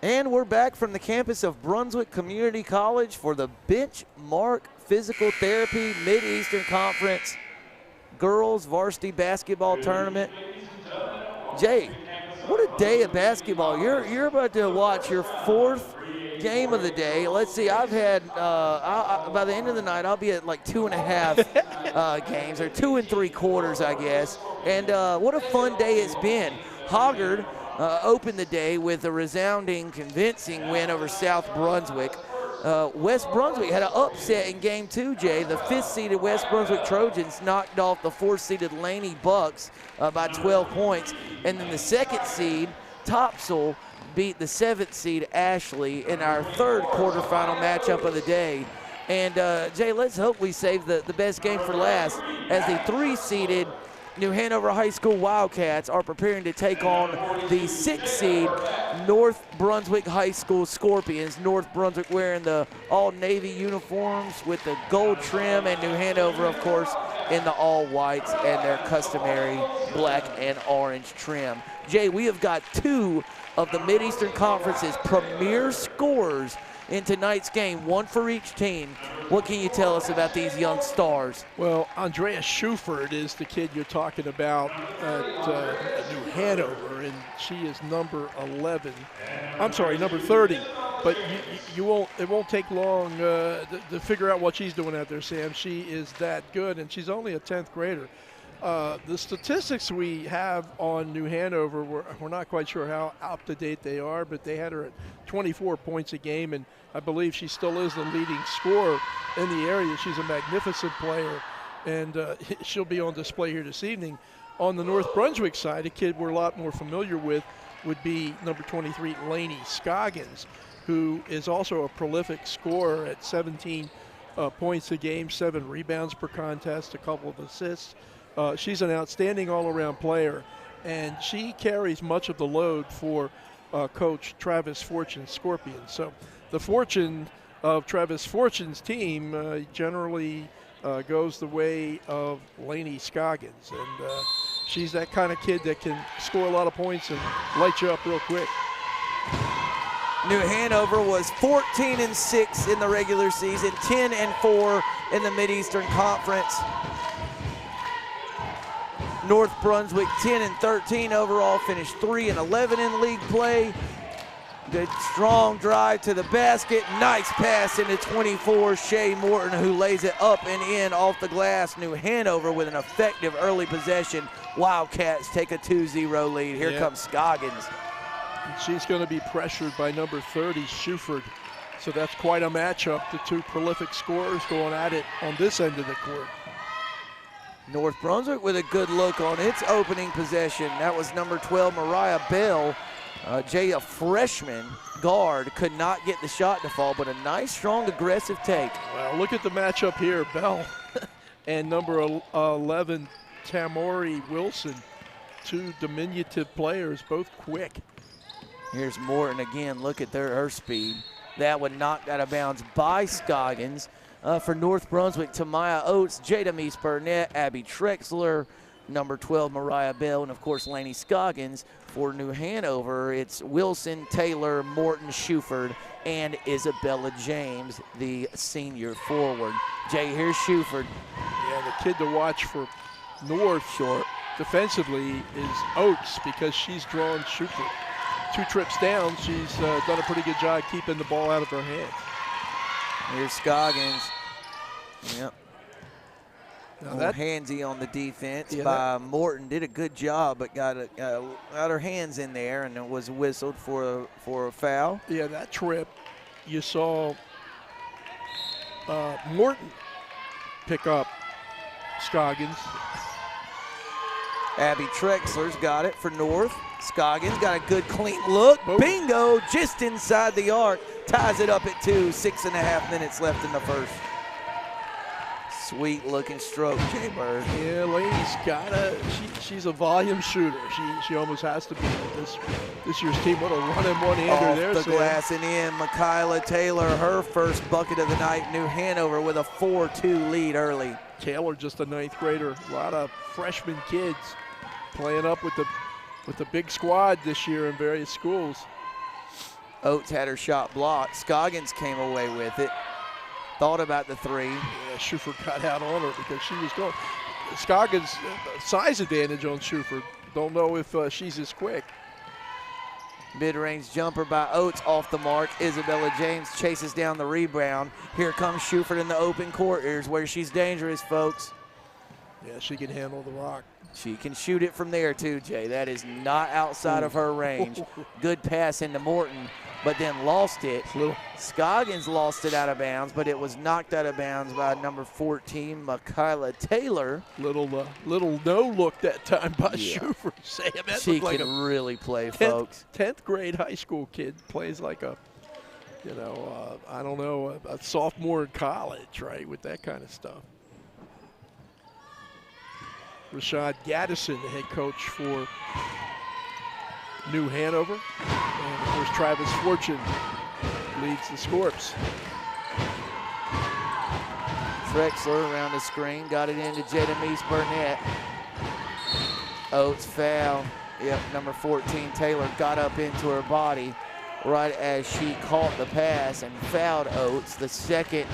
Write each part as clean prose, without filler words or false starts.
And we're back from the campus of Brunswick Community College for the Benchmark Physical Therapy Mideastern Conference Girls Varsity Basketball Tournament. Jay, what a day of basketball. You're about to watch your 4th game of the day. Let's see, I've had, by the end of the night, I'll be at like 2.5 games, or 2 3/4, I guess. And what a fun day it's been. Hoggard opened the day with a resounding, convincing win over South Brunswick. West Brunswick had an upset in game 2, Jay. The 5th-seeded West Brunswick Trojans knocked off the 4th-seeded Laney Bucks by 12 points. And then the 2nd seed, Topsail, beat the 7th seed Ashley in our 3rd quarterfinal matchup of the day. And, Jay, let's hope we save the best game for last, as the 3-seeded New Hanover High School Wildcats are preparing to take on the 6th seed North Brunswick High School Scorpions. North Brunswick wearing the all-navy uniforms with the gold trim, and New Hanover, of course, in the all-whites and their customary black and orange trim. Jay, we have got 2 of the Mideastern Conference's premier scorers in tonight's game, 1 for each team. What can you tell us about these young stars? Well, Andrea Shufert is the kid you're talking about at New Hanover, and she is number 11. I'm sorry, number 30. But it won't take long to figure out what she's doing out there, Sam. She is that good, and she's only a 10th grader. The statistics we have on New Hanover, we're not quite sure how up-to-date they are, but they had her at 24 points a game, and I believe she still is the leading scorer in the area. She's a magnificent player, and she'll be on display here this evening. On the North Brunswick side, a kid we're a lot more familiar with would be number 23, Laney Scoggins, who is also a prolific scorer at 17 points a game, 7 rebounds per contest, a couple of assists. She's an outstanding all-around player, and she carries much of the load for Coach Travis Fortune's Scorpions. So the fortune of Travis Fortune's team generally goes the way of Laney Scoggins, and she's that kind of kid that can score a lot of points and light you up real quick. New Hanover was 14-6 in the regular season, 10-4 in the Mideastern Conference. North Brunswick 10-13 overall, finished 3-11 in league play. Good strong drive to the basket, nice pass into 24, Shea Morton, who lays it up and in off the glass. New Hanover with an effective early possession. Wildcats take a 2-0 lead. Here comes Scoggins. She's going to be pressured by number 30, Shufert. So that's quite a matchup. The 2 prolific scorers going at it on this end of the court. North Brunswick with a good look on its opening possession. That was number 12, Mariah Bell. Jay, a freshman guard, could not get the shot to fall, but a nice, strong, aggressive take. Well, look at the matchup here. Bell and number 11, Tamori Wilson. 2 diminutive players, both quick. Here's Morton again. Look at her speed. That one knocked out of bounds by Scoggins. For North Brunswick, Tamaya Oates, Jada Meese-Burnett, Abby Trexler, number 12, Mariah Bell, and of course Laney Scoggins. For New Hanover, it's Wilson, Taylor, Morton, Shufert, and Isabella James, the senior forward. Jay, here's Shufert. Yeah, the kid to watch for North short defensively is Oates, because she's drawn Shufert. 2 trips down, she's done a pretty good job keeping the ball out of her hands. Here's Scoggins. Yep. Now that handsy on the defense by Morton. Did a good job, but got her hands in there, and it was whistled for a foul. Yeah, that trip, you saw Morton pick up Scoggins. Abby Trexler's got it for North. Scoggins got a good clean look. Boom. Bingo, just inside the arc. Ties it up at 2, 6.5 minutes left in the first. Sweet looking stroke, Jay Bird. Yeah, Laney's she's a volume shooter. She almost has to be this year's team. What a one-and-one-hander there. Off the glass and in. Michaela Taylor, her first bucket of the night. New Hanover with a 4-2 lead early. Taylor, just a 9th grader. A lot of freshman kids playing up with the big squad this year in various schools. Oates had her shot blocked. Scoggins came away with it. Thought about the three. Yeah, Shufert got out on her because she was going. Scoggins, size advantage on Shufert. Don't know if she's as quick. Mid-range jumper by Oates off the mark. Isabella James chases down the rebound. Here comes Shufert in the open court. Here's where she's dangerous, folks. Yeah, she can handle the rock. She can shoot it from there too, Jay. That is not outside of her range. Good pass into Morton, but then lost it. Scoggins lost it out of bounds, but it was knocked out of bounds by number 14, Michaela Taylor. Little no look that time by Shufert. Sam, that she like can really play, folks. 10th grade high school kid plays like a, I don't know, a sophomore in college, right, with that kind of stuff. Rashad Gaddison, the head coach for New Hanover. And of course, Travis Fortune leads the Scorps. Drexler around the screen, got it into Jadamise Burnett. Oates foul. Yep, number 14, Taylor, got up into her body right as she caught the pass and fouled Oates. The second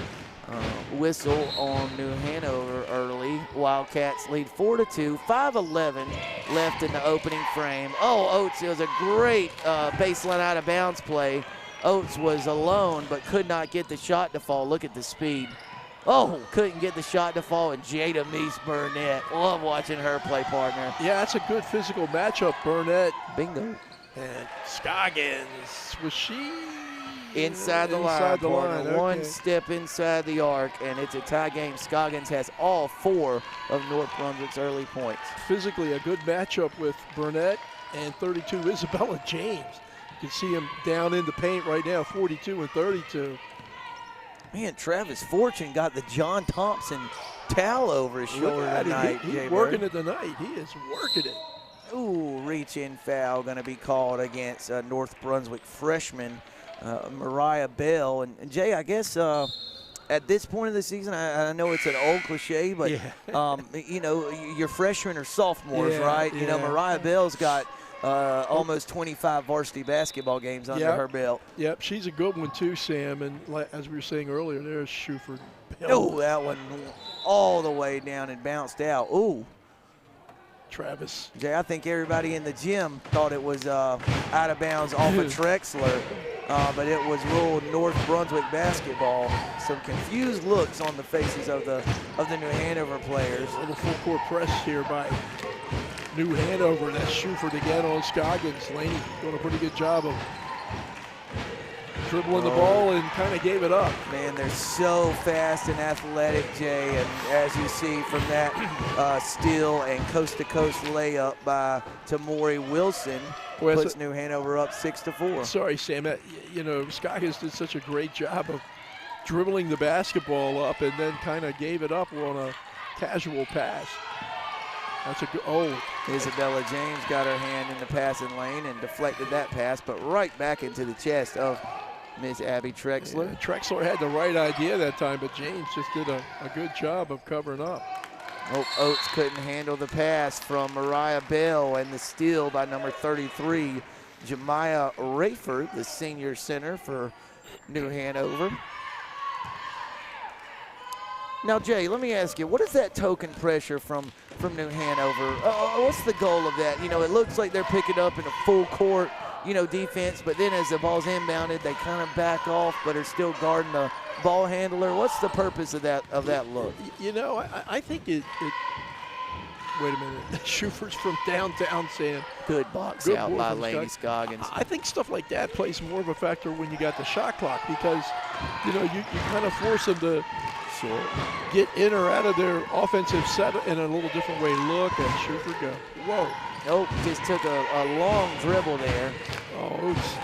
whistle on New Hanover early. Wildcats lead 4-2, 5:11 left in the opening frame. Oh, Oates, it was a great baseline out of bounds play. Oates was alone but could not get the shot to fall. Look at the speed. Oh, couldn't get the shot to fall, and Jadamise Burnett. Love watching her play, partner. Yeah, that's a good physical matchup, Burnett. Bingo. And Scoggins, was she? Inside the line, partner. Okay. One step inside the arc, and it's a tie game. Scoggins has all 4 of North Brunswick's early points. Physically a good matchup with Burnett and 32, Isabella James. You can see him down in the paint right now, 42 and 32. Man, Travis Fortune got the John Thompson towel over his shoulder tonight. He's working it tonight. He is working it. Ooh, reach-in foul going to be called against North Brunswick freshman Mariah Bell. And Jay, I guess at this point of the season, I know it's an old cliche, but, your freshmen are sophomores, right? You know, Mariah Bell's got almost 25 varsity basketball games under her belt. Yep, she's a good one too, Sam. And as we were saying earlier, there's Shufert. Oh, that one all the way down and bounced out. Ooh. Travis. Jay, I think everybody in the gym thought it was out of bounds off of Drexler, but it was ruled North Brunswick basketball. Some confused looks on the faces of the New Hanover players. A little full court press here by New Hanover. That's Shufert again on Scoggins. Laney doing a pretty good job of dribbling the ball and kind of gave it up. Man, they're so fast and athletic, Jay, and as you see from that steal and coast-to-coast layup by Tamori Wilson, puts New Hanover up 6-4. Sorry, Sam. Scoggins did such a great job of dribbling the basketball up and then kind of gave it up on a casual pass. That's a good, Isabella James got her hand in the passing lane and deflected that pass, but right back into the chest of Miss Abby Drexler. Yeah, Drexler had the right idea that time, but James just did a good job of covering up. Oh, Oates couldn't handle the pass from Mariah Bell, and the steal by number 33, Jemiah Rayford, the senior center for New Hanover. Now, Jay, let me ask you, what is that token pressure from New Hanover? What's the goal of that? It looks like they're picking up in a full court, defense, but then as the ball's inbounded, they kind of back off, but are still guarding the ball handler. What's the purpose of that look? I think it wait a minute. Schufert's from downtown, Sam. Good box out by Laney Scoggins. I think stuff like that plays more of a factor when you got the shot clock because, you kind of force them to get in or out of their offensive set in a little different way. Look at Shufert go. Whoa. Nope, just took a long dribble there. Oh, oops.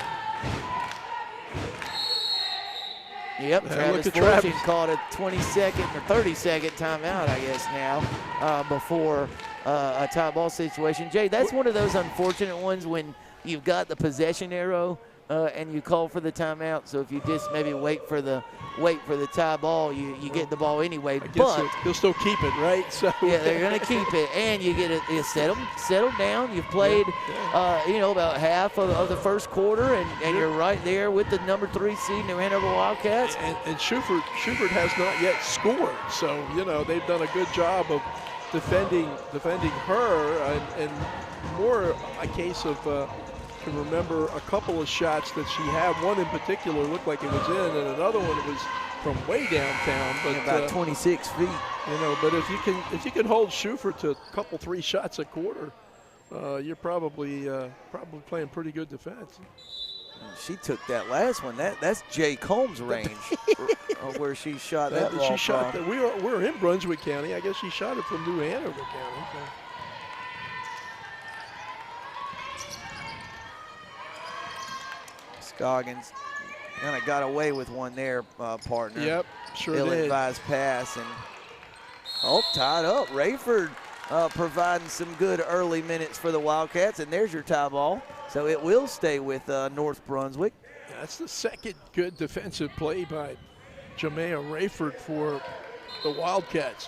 Yep, Travis Fortune called a 20-second or 30-second timeout, I guess now, before a tie ball situation. Jay, that's one of those unfortunate ones when you've got the possession arrow and you call for the timeout. So if you just maybe wait for the tie ball, you get the ball anyway. But they'll still keep it, right? So yeah, they're going to keep it, and you get it. You settle down. You've played, about half of the first quarter, and you're right there with the number 3 seed New Hanover Wildcats. And Shufert has not yet scored, so they've done a good job of defending her, and more a case of. Can remember a couple of shots that she had. One in particular looked like it was in, and another one was from way downtown, but about 26 feet. But if you can hold Shufert to a couple 3 shots a quarter, you're probably playing pretty good defense. She took that last one. That's Jay Combs' range, where she shot that ball. She shot that. We're in Brunswick County. I guess she shot it from New Hanover County. So. Scoggins kind of got away with one there, partner. Yep, sure did. Ill-advised pass, and tied up. Rayford providing some good early minutes for the Wildcats, and there's your tie ball. So it will stay with North Brunswick. That's the second good defensive play by Jamea Rayford for the Wildcats.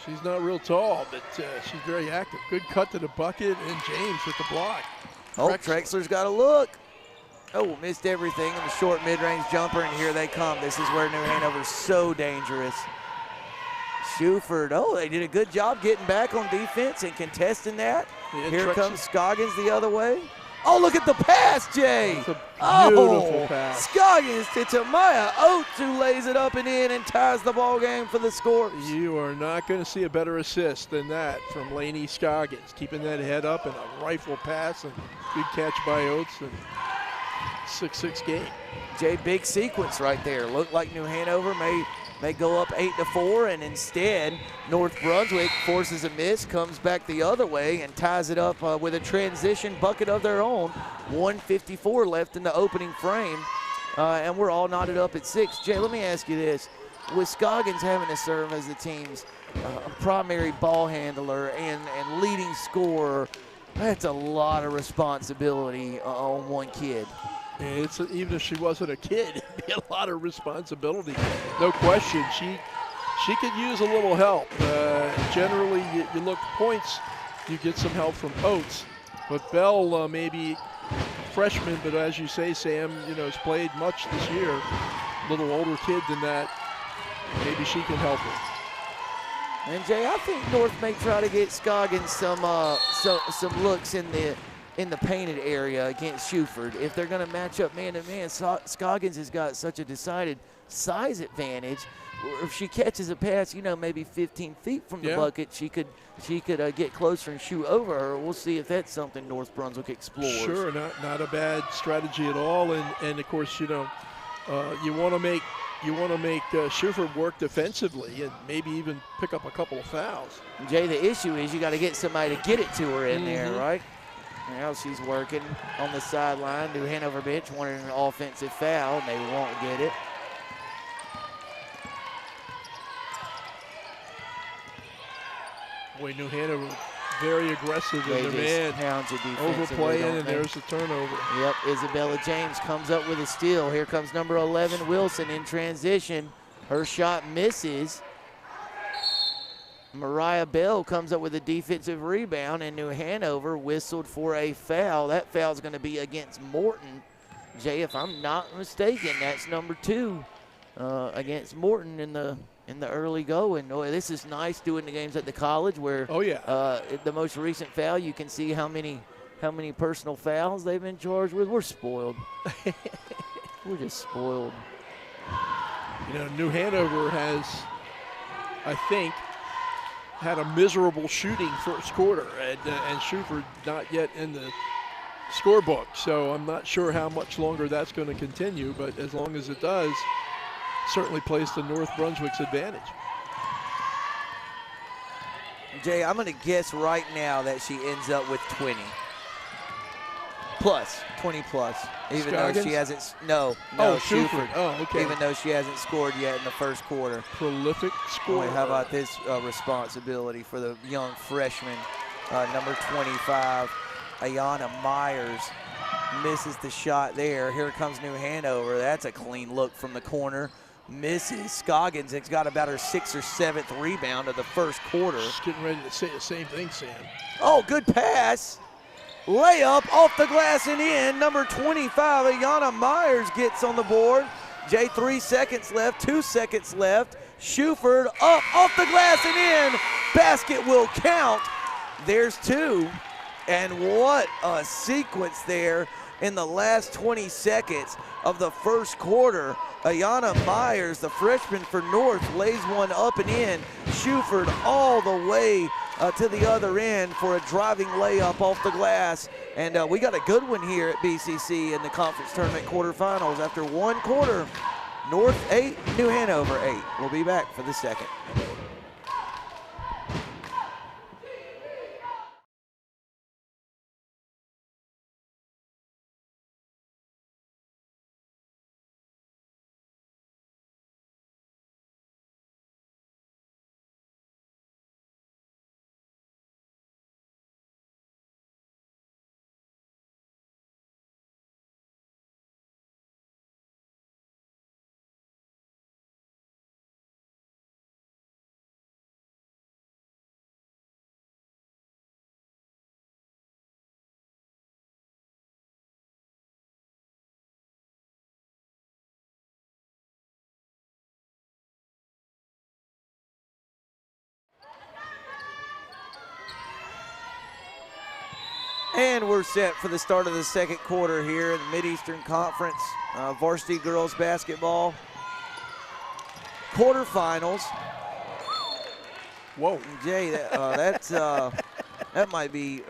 She's not real tall, but she's very active. Good cut to the bucket, and James with the block. Trexler's got a look. Missed everything in the short mid-range jumper, and here they come. This is where New Hanover's so dangerous. Shufert, they did a good job getting back on defense and contesting that. Yeah, here comes Scoggins the other way. Look at the pass, Jay. That's a beautiful pass. Scoggins to Tamaya Oates, who lays it up and in and ties the ball game for the Scorps. You are not going to see a better assist than that from Laney Scoggins, keeping that head up and a rifle pass, and good catch by Oates. And 6-6 game. Jay, big sequence right there. Looked like New Hanover may go up 8-4, and instead North Brunswick forces a miss, comes back the other way, and ties it up with a transition bucket of their own. 1:54 left in the opening frame, and we're all knotted up at 6. Jay, let me ask you this. With Scoggins having to serve as the team's primary ball handler and leading scorer, that's a lot of responsibility on one kid. Even if she wasn't a kid, it'd be a lot of responsibility. No question. She could use a little help. Generally, you look points, you get some help from Oates. But Bell, maybe freshman, but as you say, Sam, has played much this year. A little older kid than that. Maybe she can help her. And Jay, I think North may try to get Scoggins some looks in the painted area against Shufert. If they're going to match up man-to-man, Scoggins has got such a decided size advantage. If she catches a pass, maybe 15 feet from the bucket, she could get closer and shoot over her. We'll see if that's something North Brunswick explores. Sure, not a bad strategy at all. And of course, you want to make Shufert work defensively and maybe even pick up a couple of fouls. Jay, the issue is you got to get somebody to get it to her in there, right? Now she's working on the sideline. New Hanover bench wanted an offensive foul, and they won't get it. Boy, New Hanover very aggressive in their man. Overplaying, and there's a turnover. Yep, Isabella James comes up with a steal. Here comes number 11, Wilson, in transition. Her shot misses. Mariah Bell comes up with a defensive rebound, and New Hanover whistled for a foul. That foul is going to be against Morton. Jay, if I'm not mistaken, that's number 2 against Morton in the early going. Oh, this is nice doing the games at the college where the most recent foul, you can see how many personal fouls they've been charged with. We're spoiled. We're just spoiled. New Hanover has, I think, had a miserable shooting first quarter, and Shufert not yet in the scorebook. So I'm not sure how much longer that's going to continue, but as long as it does, certainly plays to North Brunswick's advantage. Jay, I'm going to guess right now that she ends up with 20 plus, even Scoggins? though she hasn't. No, Shufert. Oh, okay. Even though she hasn't scored yet in the first quarter. Prolific scorer. Boy, how about this responsibility for the young freshman, number 25, Ayanna Myers. Misses the shot there. Here comes New Hanover. That's a clean look from the corner. Misses. Scoggins has got about her 6th or 7th rebound of the first quarter. Just getting ready to say the same thing, Sam. Oh, good pass. Layup off the glass and in. Number 25, Ayanna Myers gets on the board. Jay, 3 seconds left, 2 seconds left. Shufert up off the glass and in. Basket will count. There's 2. And what a sequence there in the last 20 seconds of the first quarter. Ayanna Myers, the freshman for North, lays one up and in. Shufert all the way to the other end for a driving layup off the glass. And we got a good one here at BCC in the conference tournament quarterfinals. After 1 quarter, North 8, New Hanover 8. We'll be back for the second. And we're set for the start of the second quarter here in the Mideastern Conference varsity girls basketball quarterfinals. Whoa. Jay, that might be,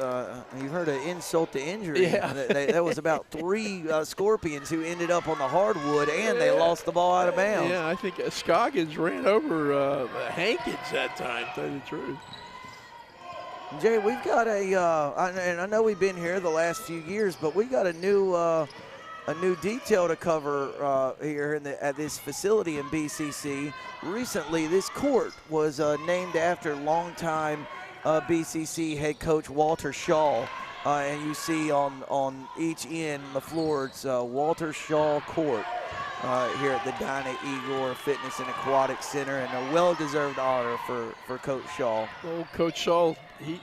you've heard of insult to injury. Yeah. That was about 3 Scorpions who ended up on the hardwood, and they lost the ball out of bounds. Yeah, I think Scoggins ran over Hankins that time, to tell you the truth. Jay, we've got and I know we've been here the last few years, but we got a new detail to cover here at this facility in BCC. Recently, this court was named after longtime BCC head coach Walter Shaw, and you see on each end of the floor it's Walter Shaw Court here at the Dinah Igor Fitness and Aquatic Center, and a well-deserved honor for Coach Shaw. Oh, Coach Shaw,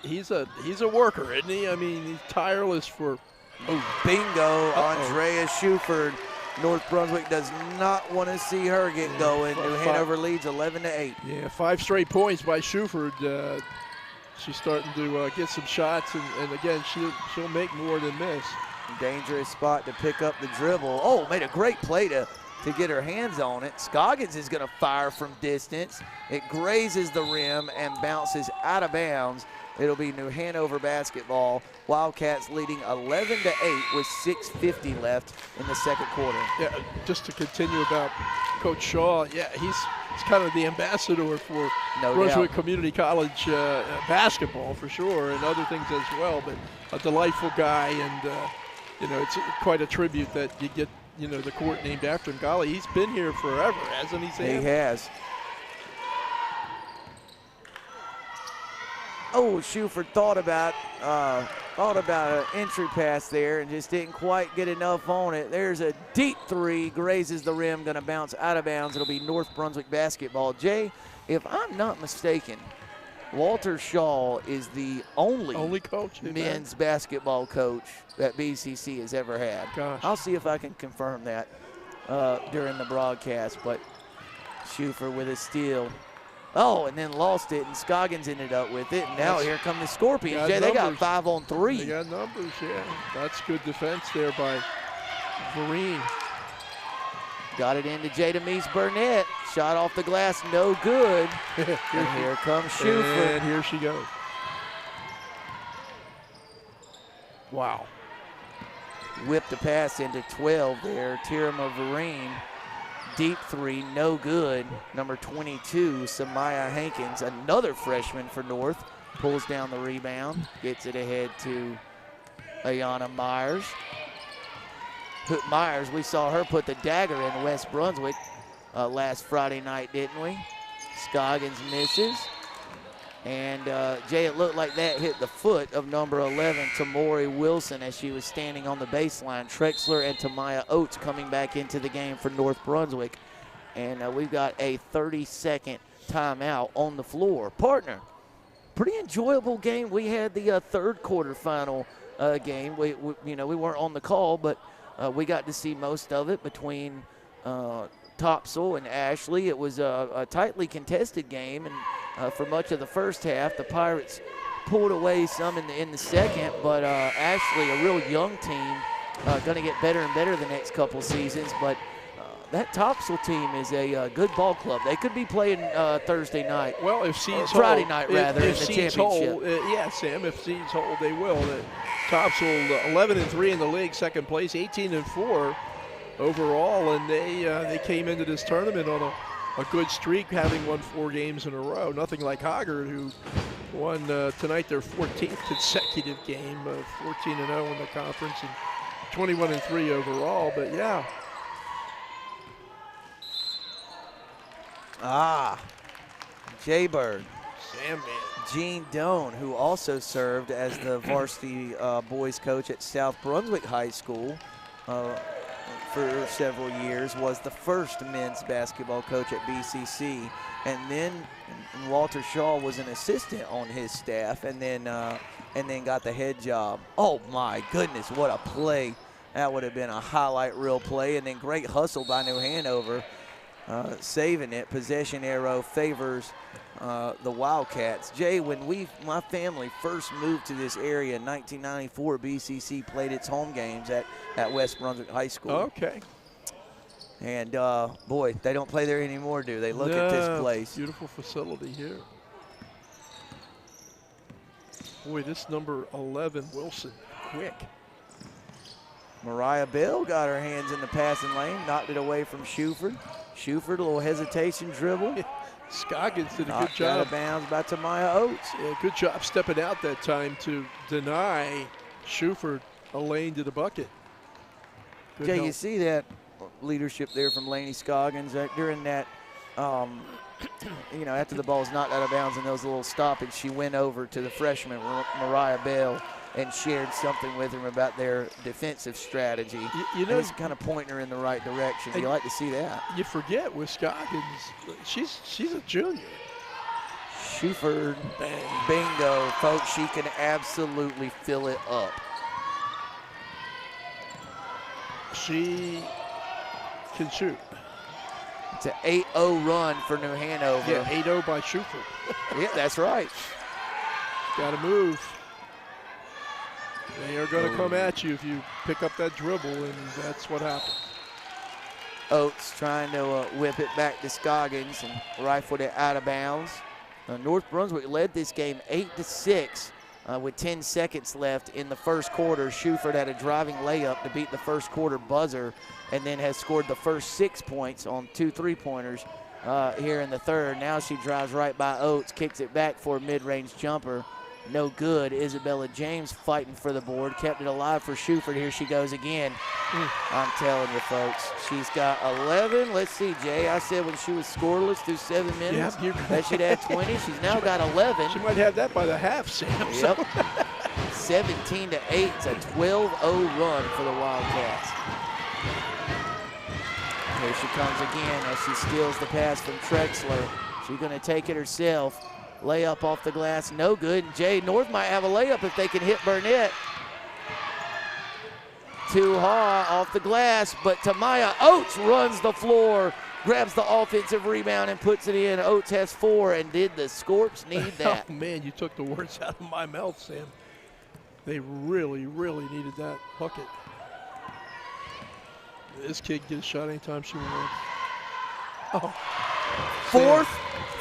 he's a worker, isn't he? I mean, he's tireless for. Oh, bingo! Andrea Shufert. North Brunswick does not want to see her get going. New Hanover leads 11-8. Yeah, 5 straight points by Shufert. She's starting to get some shots, and again, she'll make more than this. Dangerous spot to pick up the dribble. Oh, made a great play to get her hands on it. Scoggins is going to fire from distance. It grazes the rim and bounces out of bounds. It'll be New Hanover basketball. Wildcats leading 11-8 with 6:50 left in the second quarter. Yeah, just to continue about Coach Shaw, yeah, he's kind of the ambassador for Brunswick Community College basketball for sure, and other things as well, but a delightful guy, and it's quite a tribute that you get the court named after him. Golly, he's been here forever, hasn't he, Sam? He has. Oh, Shufert thought about an entry pass there and just didn't quite get enough on it. There's a deep 3, grazes the rim, going to bounce out of bounds. It'll be North Brunswick basketball. Jay, if I'm not mistaken, Walter Shaw is the only coach, men's basketball coach that BCC has ever had. Gosh. I'll see if I can confirm that during the broadcast, but Shufert with a steal. Oh, and then lost it, and Scoggins ended up with it. And now here come the Scorpions. Jay, they got 5 on 3. They got numbers, yeah. That's good defense there by Vereen. Got it into Jada Burnett. Shot off the glass, no good. And here comes Shufert. And here she goes. Wow. Whipped a pass into 12 there. Tirama Vereen. Deep 3, no good. Number 22, Samaya Hankins, another freshman for North, pulls down the rebound, gets it ahead to Ayanna Myers. Myers, we saw her put the dagger in West Brunswick last Friday night, didn't we? Scoggins misses. And, Jay, it looked like that hit the foot of number 11, Tamori Wilson, as she was standing on the baseline. Trexler and Tamaya Oates coming back into the game for North Brunswick. And we've got a 30-second timeout on the floor. Partner, pretty enjoyable game. We had the third quarterfinal game. We weren't on the call, but we got to see most of it between Topsail and Ashley. It was a tightly contested game, and for much of the first half, the Pirates pulled away some in the second, but Ashley, a real young team, going to get better and better the next couple seasons, but that Topsail team is a good ball club. They could be playing Thursday night. Well, if seeds Friday hold, night, rather, if in the seeds championship. Hold, yeah, Sam, if seeds hold, they will. Topsail 11-3 in the league, second place, 18-4 overall, and they came into this tournament on a good streak, having won 4 games in a row. Nothing like Hoggard, who won tonight their 14th consecutive game, 14-0 in the conference and 21-3 overall. But yeah. Jaybird. Sandman. Gene Doan, who also served as the varsity boys coach at South Brunswick High School for several years, was the first men's basketball coach at BCC. And then Walter Shaw was an assistant on his staff, and then got the head job. Oh my goodness, what a play. That would have been a highlight reel play. And then great hustle by New Hanover. Saving it. Possession arrow favors the Wildcats. Jay, when my family first moved to this area in 1994, BCC played its home games at West Brunswick High School. Okay. And, boy, they don't play there anymore, do they? Look at this place. Beautiful facility here. Boy, this number 11, Wilson, quick. Mariah Bell got her hands in the passing lane, knocked it away from Shufert. Shufert, a little hesitation dribble. Scoggins did a good Knocked job. out of bounds by Tamaya Oates. Yeah, good job stepping out that time to deny Shufert a lane to the bucket. Good Jay, help. you see that leadership there from Laney Scoggins during that, after the ball's knocked out of bounds and those little stoppage, she went over to the freshman, Mariah Bell, and shared something with him about their defensive strategy. You know, it's kind of pointing her in the right direction. You like to see that. You forget with Scoggins, she's a junior. Shufert, bingo, folks. She can absolutely fill it up. She can shoot. It's an 8-0 run for New Hanover. Yeah, 8-0 by Shufert. Yeah, that's right. Got to move. They are going to come at you if you pick up that dribble, and that's what happened. Oates trying to whip it back to Scoggins and rifled it out of bounds. North Brunswick led this game 8-6 with 10 seconds left in the first quarter. Shufert had a driving layup to beat the first quarter buzzer, and then has scored the first 6 points on 2 3-pointers here in the third. Now she drives right by Oates, kicks it back for a mid-range jumper. No good. Isabella James fighting for the board. Kept it alive for Shufert. Here she goes again. I'm telling you, folks. She's got 11. Let's see, Jay. I said when she was scoreless through 7 minutes that she'd had 20. She's now got 11. She might have that by the half, Sam. Yep. 17-8. It's a 12-0 run for the Wildcats. Here she comes again as she steals the pass from Trexler. She's going to take it herself. Layup off the glass, no good. Jay, North might have a layup if they can hit Burnett. Too high off the glass, but Tamaya Oates runs the floor, grabs the offensive rebound and puts it in. Oates has 4, and did the Scorps need that? Oh, man, you took the words out of my mouth, Sam. They really, really needed that bucket. This kid gets a shot anytime she wants. Oh. Fourth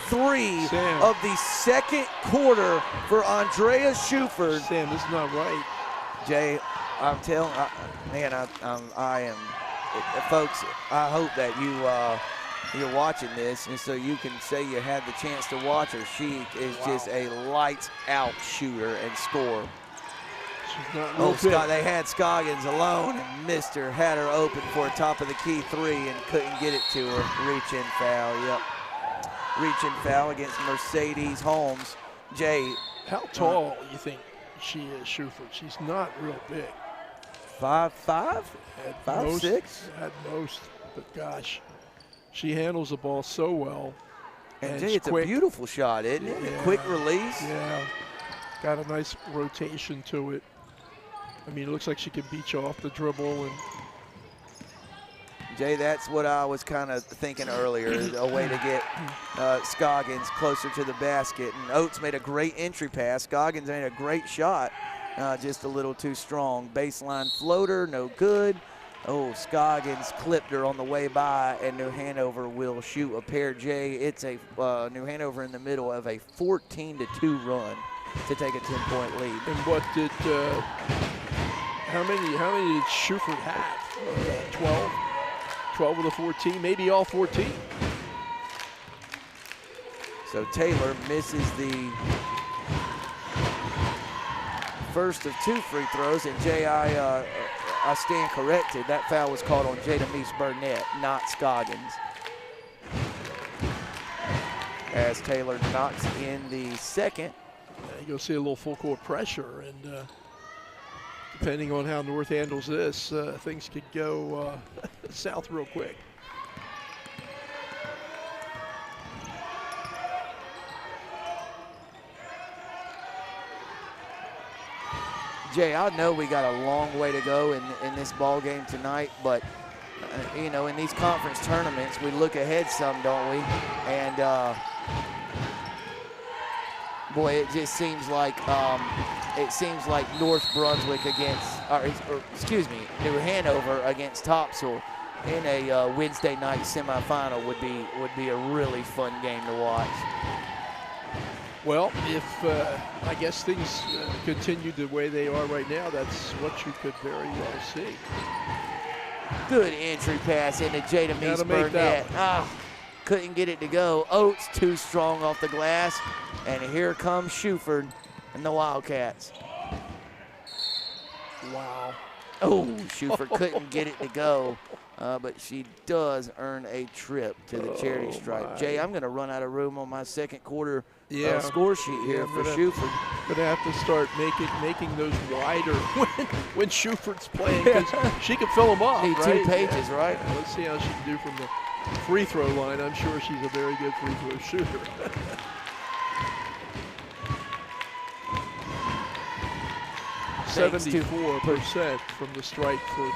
3 of the second quarter for Andrea Shufert. Sam, this is not right. Jay, I'm telling, man, I am, folks. I hope that you're watching this, and so you can say you had the chance to watch her. She is just a lights-out shooter and scorer. She's not real good. They had Scoggins alone, and missed her. Had her open for a top-of-the-key 3 and couldn't get it to her. Reach-in foul. Yep. Reach-in foul against Mercedes Holmes. Jay. How tall you think she is, Shufert? She's not real big. 5'5", At 5'6". At most, but gosh, she handles the ball so well. And Jay, it's quick. A beautiful shot, isn't it? Yeah. Quick release. Yeah, got a nice rotation to it. I mean, it looks like she can beat you off the dribble. And Jay, that's what I was kind of thinking earlier, a way to get Scoggins closer to the basket. And Oates made a great entry pass. Scoggins made a great shot, just a little too strong. Baseline floater, no good. Oh, Scoggins clipped her on the way by, and New Hanover will shoot a pair. Jay, it's a New Hanover in the middle of a 14-2 run to take a 10-point lead. And what did, how many did Shufert have? 12? 12 of the 14, maybe all 14. So Taylor misses the first of 2 free throws, and Jay, I stand corrected. That foul was called on Jada Meese-Burnett, not Scoggins. As Taylor knocks in the second. You'll see a little full court pressure, and depending on how North handles this, things could go south real quick. Jay, I know we got a long way to go in this ball game tonight, but you know, in these conference tournaments, we look ahead some, don't we? And boy, it just seems like North Brunswick against, or excuse me, New Hanover against Topsail in a Wednesday night semifinal would be a really fun game to watch. Well, if I guess things continue the way they are right now, that's what you could very well see. Good entry pass into Jada Meese-Burnett. Couldn't get it to go. Oates too strong off the glass. And here comes Shufert and the Wildcats. Wow. Oh, Shufert couldn't get it to go. But she does earn a trip to the charity stripe. Jay, I'm going to run out of room on my second quarter score sheet here for Shufert. Gonna have to start making those wider when Schufert's playing, because she can fill them up. Need right? 2 pages, right? Yeah, let's see how she can do from the free throw line. I'm sure she's a very good free throw shooter. Thanks 74% from the stripe for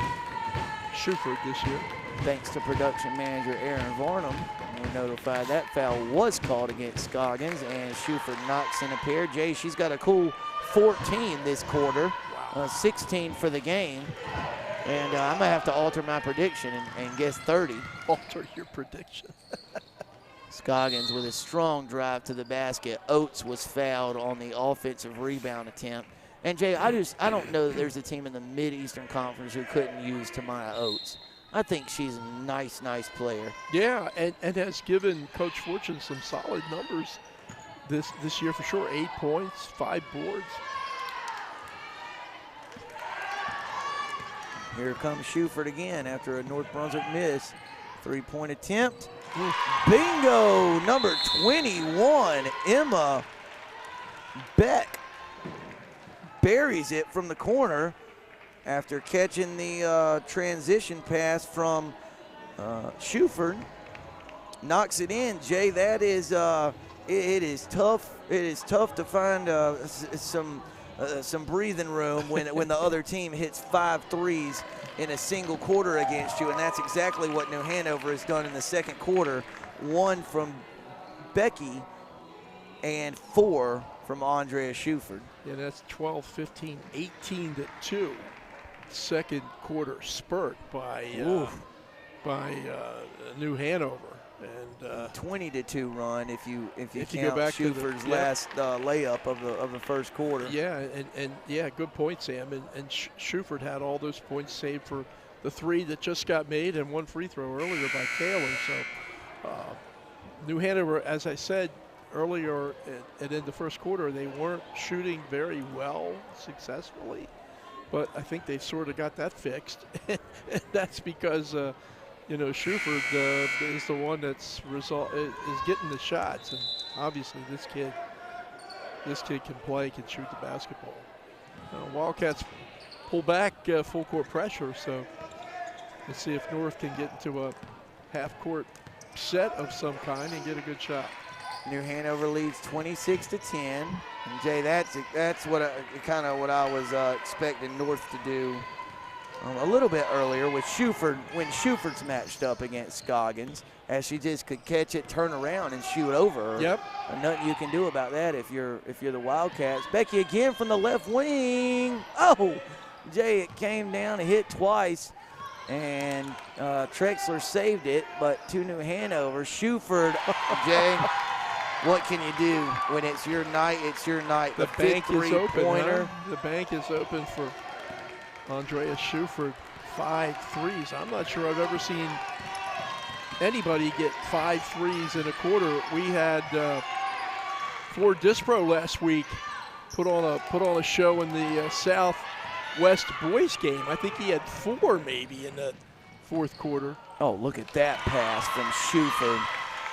Shufert this year. Thanks to production manager Aaron Varnum. We're notified that foul was called against Scoggins, and Shufert knocks in a pair. Jay, she's got a cool 14 this quarter, 16 for the game. And I'm going to have to alter my prediction and guess 30. Alter your prediction. Scoggins with a strong drive to the basket. Oates was fouled on the offensive rebound attempt. And Jay, I don't know that there's a team in the Mideastern Conference who couldn't use Tamaya Oates. I think she's a nice player. Yeah, and has given Coach Fortune some solid numbers this year for sure. 8 points, 5 boards. Here comes Shufert again after a North Brunswick miss. 3-point attempt. Bingo! Number 21, Emma Beck buries it from the corner after catching the transition pass from Shufert. Knocks it in. Jay, that is it is tough. It is tough to find some breathing room when the other team hits 5 threes in a single quarter against you, and that's exactly what New Hanover has done in the second quarter. 1 from Becky and 4 from Andrea Shufert. Yeah, that's 12, 15, 18-2. Second quarter spurt by New Hanover, and 20-2 run if you count go back Schufert's last layup of the first quarter. Yeah, and yeah, good point, Sam. And Shufert had all those points saved for the 3 that just got made and 1 free throw earlier by Taylor. So New Hanover, as I said earlier, and in the first quarter, they weren't shooting very well successfully. But I think they've sort of got that fixed. And that's because, Shufert is the one that's is getting the shots. And obviously this kid this kid can play, can shoot the basketball. Wildcats pull back full court pressure, so let's see if North can get into a half court set of some kind and get a good shot. New Hanover leads 26-10. And Jay, that's what kind of what I was expecting North to do a little bit earlier with Shufert when Schufert's matched up against Scoggins, as she just could catch it, turn around, and shoot over her. Yep. And nothing you can do about that if you're the Wildcats. Becky again from the left wing. Oh, Jay, it came down and hit twice, and Trexler saved it, but to New Hanover, Shufert, Jay. What can you do when it's your night? It's your night. The bank is open. Pointer. Huh? The bank is open for Andrea Shufert. 5 threes. I'm not sure I've ever seen anybody get 5 threes in a quarter. We had Ford Dispro last week put on a show in the Southwest boys game. I think he had 4 maybe in the fourth quarter. Oh, look at that pass from Shufert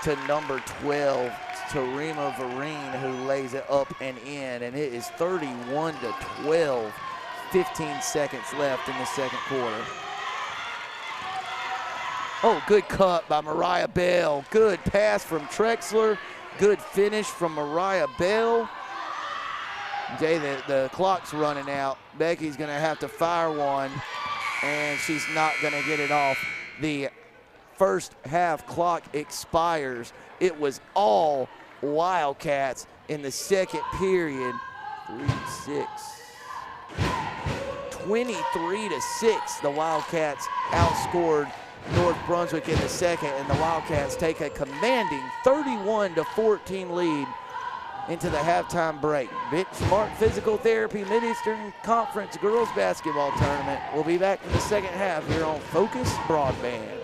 to number 12, Tarima Vereen, who lays it up and in, and it is 31-12. 15 seconds left in the second quarter. Oh, good cut by Mariah Bell. Good pass from Trexler. Good finish from Mariah Bell. Jay, the clock's running out. Becky's going to have to fire one, and she's not going to get it off. The first half clock expires. It was all Wildcats in the second period. 3-6. 23-6. The Wildcats outscored North Brunswick in the second, and the Wildcats take a commanding 31-14 lead into the halftime break. Benchmark Physical Therapy Mideastern Conference Girls Basketball Tournament. We'll be back in the second half here on Focus Broadband.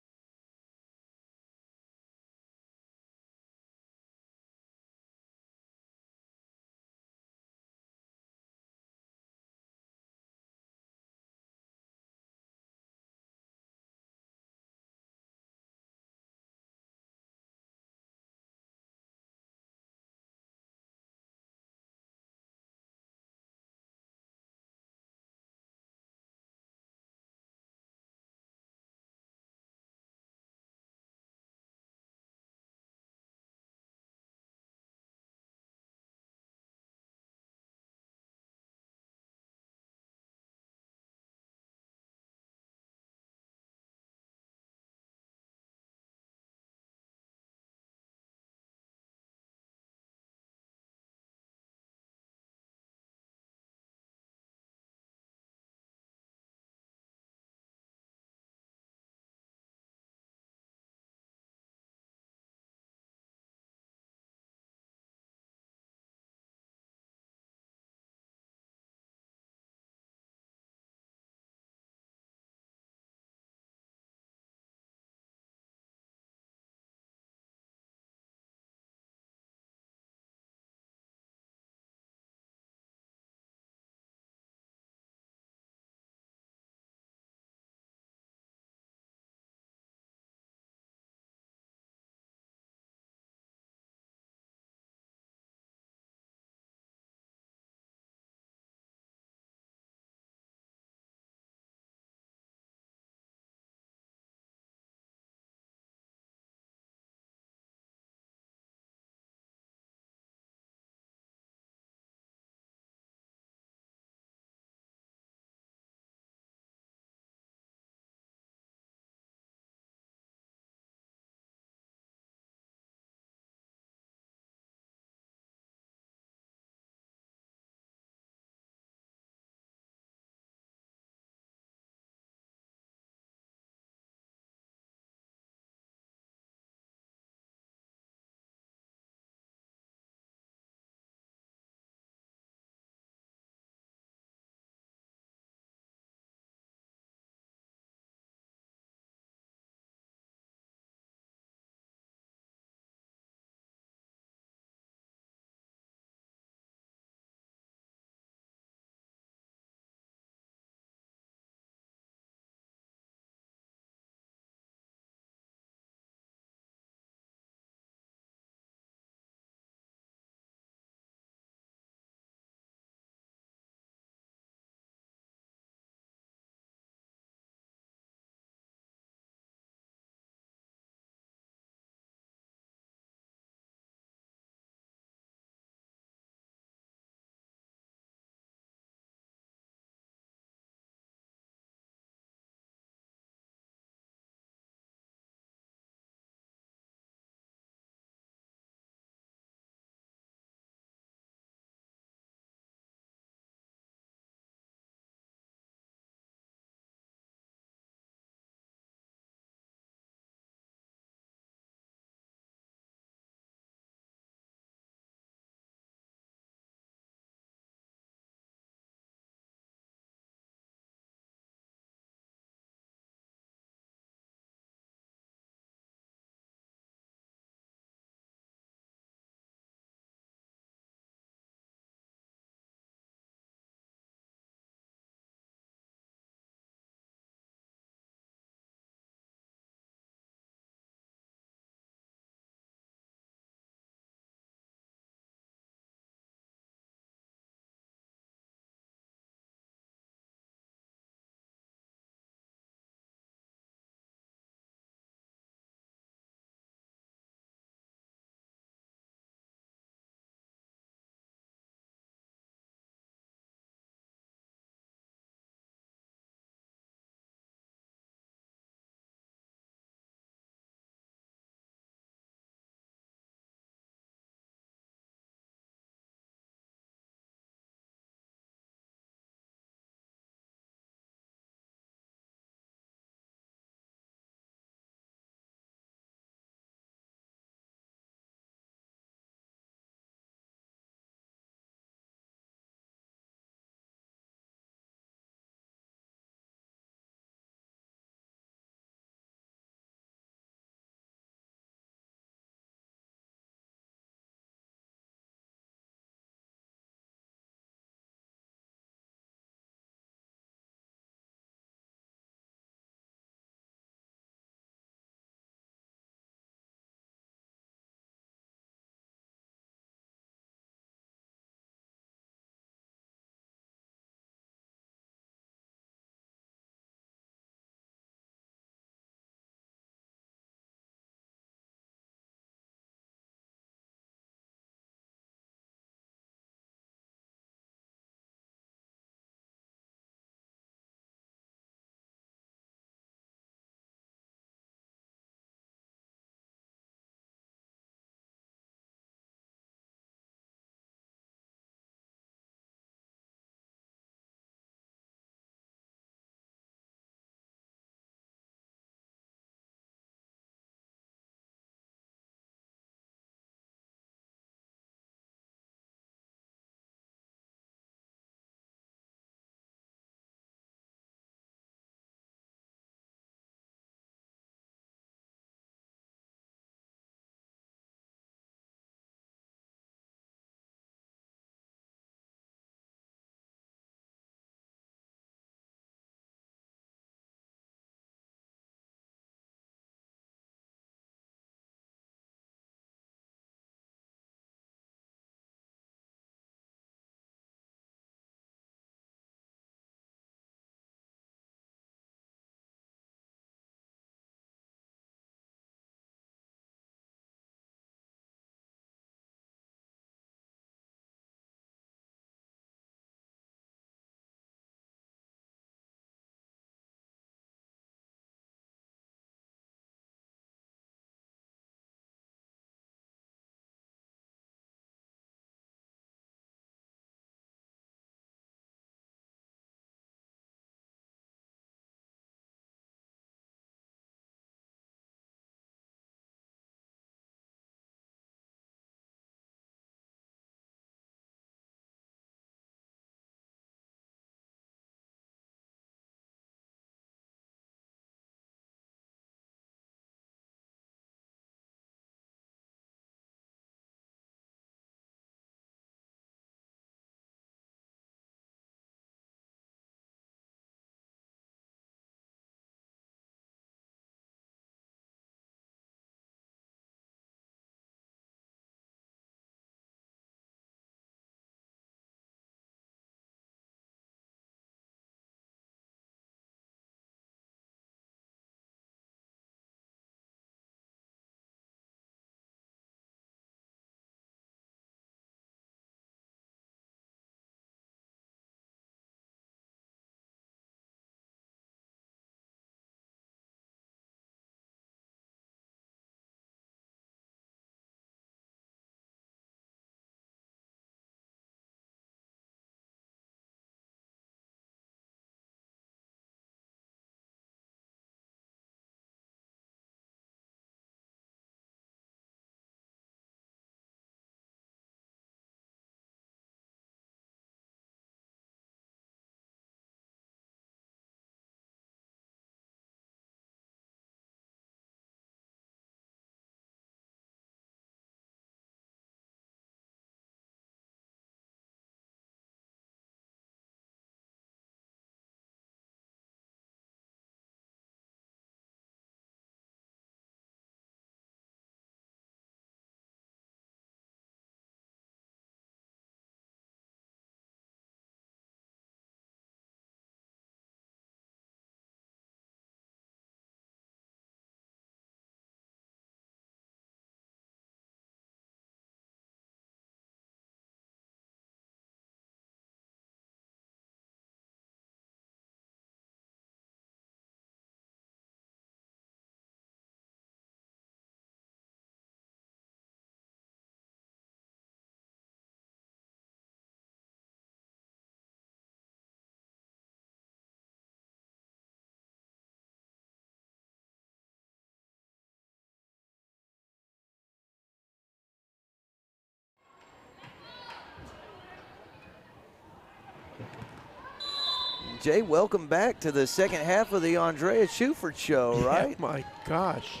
Jay, welcome back to the second half of the Andrea Shufert show, right? Yeah, my gosh.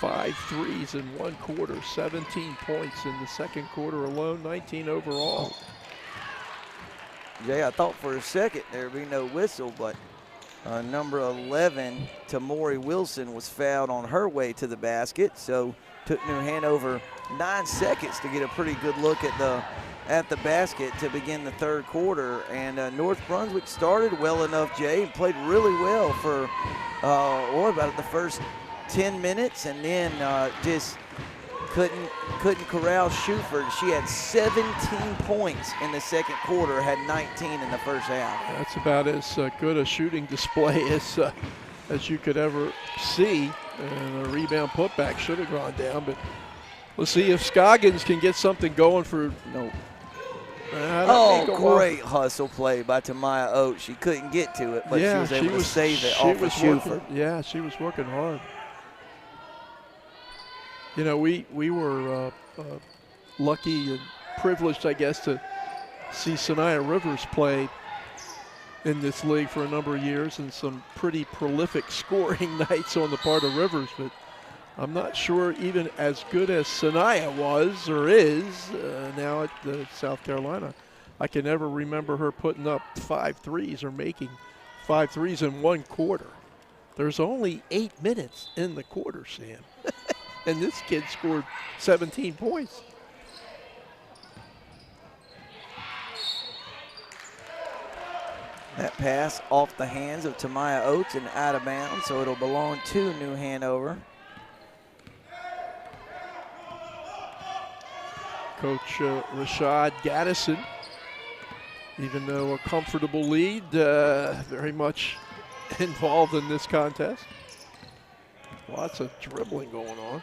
5 threes in 1 quarter, 17 points in the second quarter alone, 19 overall. Jay, I thought for a second there'd be no whistle, but number 11, Tamori Wilson, was fouled on her way to the basket, so took New Hanover 9 seconds to get a pretty good look at the basket to begin the third quarter. And North Brunswick started well enough, Jay, and played really well for about the first 10 minutes, and then just couldn't corral Shufert. She had 17 points in the second quarter, had 19 in the first half. That's about as good a shooting display as you could ever see. And a rebound putback should have gone down, but we'll see if Scoggins can get something going for. No. Oh, great hustle play by Tamaya Oates. She couldn't get to it, but she was able to save it off of Shufert. Yeah, she was working hard. You know, we were lucky and privileged, I guess, to see Sanaya Rivers play in this league for a number of years, and some pretty prolific scoring nights on the part of Rivers, but I'm not sure even as good as Sanaya was or is now at South Carolina. I can never remember her putting up 5 threes or making 5 threes in 1 quarter. There's only 8 minutes in the quarter, Sam. And this kid scored 17 points. That pass off the hands of Tamaya Oates and out of bounds, so it'll belong to New Hanover. Coach Rashad Gaddison, even though a comfortable lead, very much involved in this contest. Lots of dribbling going on.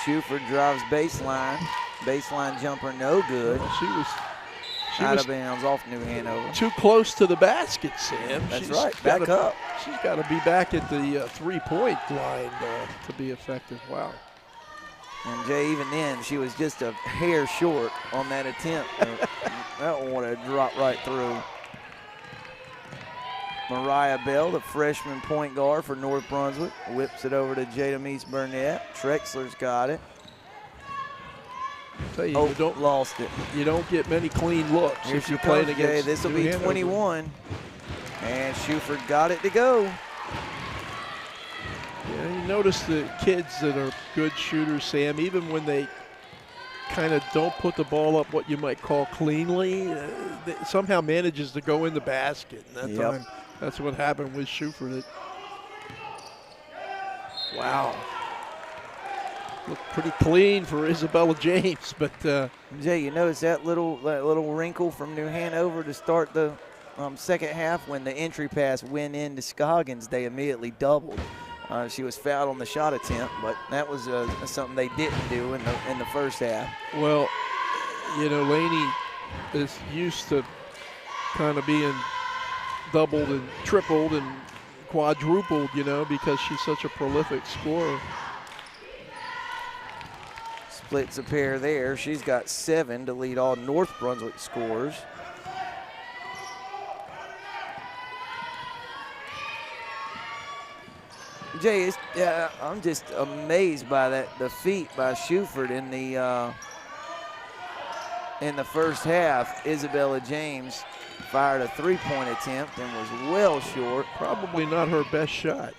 Shufert drives baseline. Baseline jumper no good. Well, she was out of bounds off New Hanover. Too close to the basket, Sam. That's right, back up. She's got to be back at the 3-point line to be effective. Wow. And Jay, even then, she was just a hair short on that attempt. That one would have dropped right through. Mariah Bell, the freshman point guard for North Brunswick, whips it over to Jada Meese-Burnett. Trexler's got it. Tell you, lost it. You don't get many clean looks Here if you're playing against. This will be 21. And Shufert got it to go. Yeah, you notice the kids that are good shooters, Sam, even when they kind of don't put the ball up what you might call cleanly, it somehow manages to go in the basket. And that time, that's what happened with Shufert. Wow. Looked pretty clean for Isabella James, but Jay, you notice that little wrinkle from New Hanover to start the second half when the entry pass went into Scoggins, they immediately doubled. She was fouled on the shot attempt, but that was something they didn't do in the first half. Well, you know, Laney is used to kind of being doubled and tripled and quadrupled, you know, because she's such a prolific scorer. Splits a pair there. She's got 7 to lead all North Brunswick scorers. Jay, I'm just amazed by the feat by Shufert in the first half. Isabella James fired a 3-point attempt and was well short. Probably not her best shot.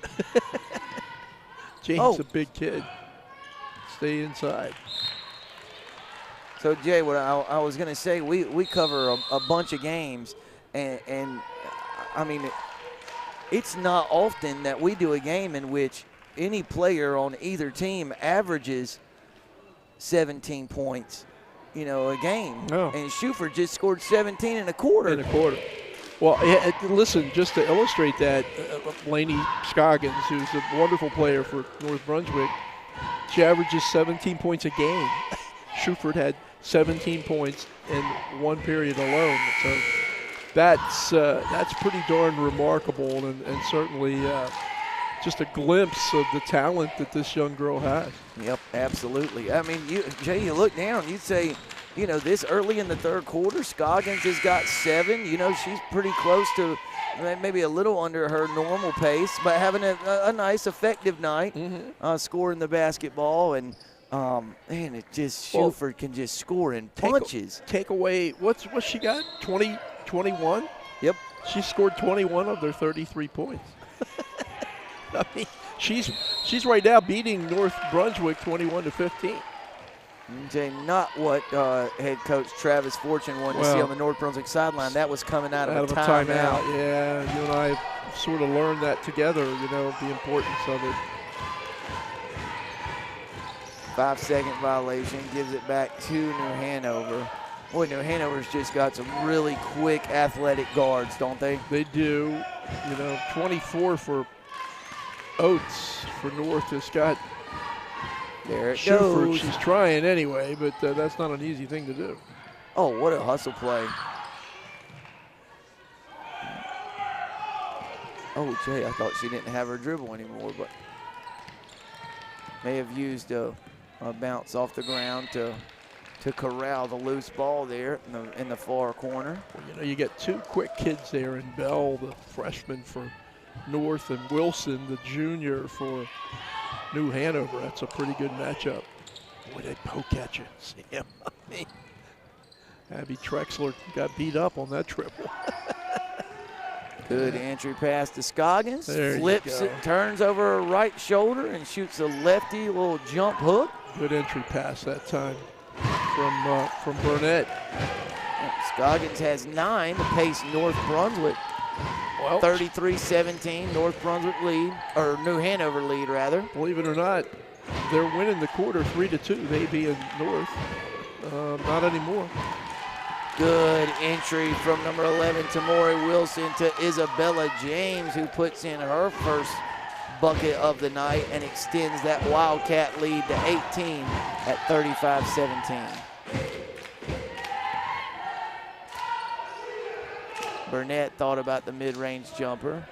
James, a big kid. Stay inside. So, Jay, what I was going to say, we cover a bunch of games, and I mean, it's not often that we do a game in which any player on either team averages 17 points, you know, a game. No. And Shufert just scored 17 in a quarter. In a quarter. Well, listen, just to illustrate that, Laney Scoggins, who's a wonderful player for North Brunswick, she averages 17 points a game. Shufert had 17 points in 1 period alone. So that's pretty darn remarkable, and certainly just a glimpse of the talent that this young girl has. Yep, absolutely. I mean, Jay, you look down, you'd say, this early in the third quarter, Scoggins has got 7. She's pretty close to maybe a little under her normal pace, but having a nice, effective night, scoring the basketball. And, man, it just, Shufert can just score in punches. Take away, what's she got, 20, 21? Yep. She scored 21 of their 33 points. I mean, she's right now beating North Brunswick 21-15. Jay, not what head coach Travis Fortune wanted to see on the North Brunswick sideline. That was coming out of a timeout. Yeah, you and I sort of learned that together, the importance of it. 5-second violation, gives it back to New Hanover. Boy, New Hanover's just got some really quick athletic guards, don't they? They do. 24 for Oates for North has got there it Shufert. goes. She's trying anyway, but that's not an easy thing to do. Oh, what a hustle play. Oh, Jay, I thought she didn't have her dribble anymore, but may have used a bounce off the ground to corral the loose ball there in the far corner. Well, you get 2 quick kids there in Bell, the freshman for North, and Wilson, the junior for New Hanover. That's a pretty good matchup. Boy, they poke at you, Sam. I mean, Abby Trexler got beat up on that triple. Good entry pass to Scoggins. There Flips it, turns over her right shoulder, and shoots a lefty little jump hook. Good entry pass that time from Burnett. Scoggins has 9 to pace North Brunswick. Well, 33-17, North Brunswick lead, or New Hanover lead, rather. Believe it or not, they're winning the quarter 3-2. They being North. Not anymore. Good entry from number 11, Tamori Wilson, to Isabella James, who puts in her first bucket of the night and extends that Wildcat lead to 18 at 35-17. Burnett thought about the mid-range jumper,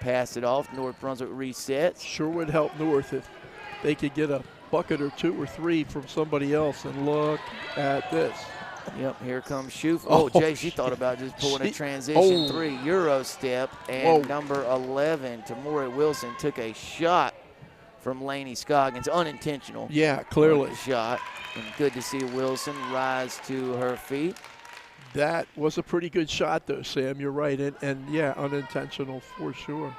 passed it off. North Brunswick resets. Sure would help North if they could get a bucket or 2 or 3 from somebody else. And look at this. Yep, here comes Shufert. Oh, Jay, she thought about just pulling a transition 3 Euro step. And number 11, Tamori Wilson, took a shot from Laney Scoggins. Unintentional. Yeah, clearly. Shot. And good to see Wilson rise to her feet. That was a pretty good shot, though, Sam. You're right. And yeah, unintentional for sure.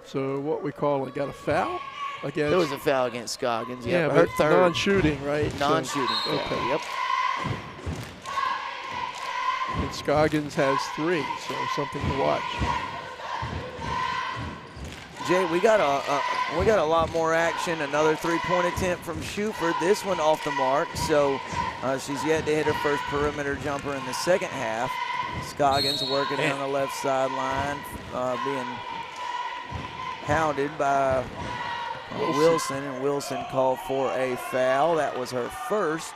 So what we call it, got a foul? Against, there was a foul against Scoggins. Yeah, her but third. non-shooting, right? Non-shooting. So, okay. Yep. And Scoggins has 3, so something to watch. Jay, we got a lot more action. Another 3-point attempt from Shufert. This one off the mark. So she's yet to hit her first perimeter jumper in the second half. Scoggins working down the left sideline, being hounded by Wilson, and Wilson called for a foul. That was her first.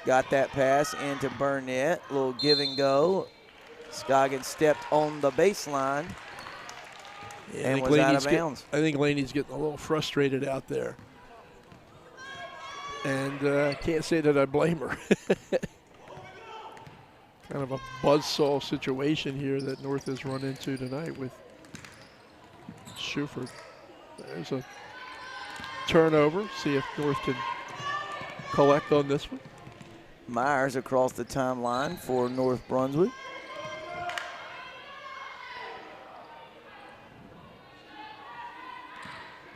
Got that pass into Burnett. A little give and go. Scoggins stepped on the baseline and was out of bounds. I think Laney's getting a little frustrated out there. And can't say that I blame her. Kind of a buzzsaw situation here that North has run into tonight with Shufert. There's a turnover. See if North can collect on this one. Myers across the timeline for North Brunswick.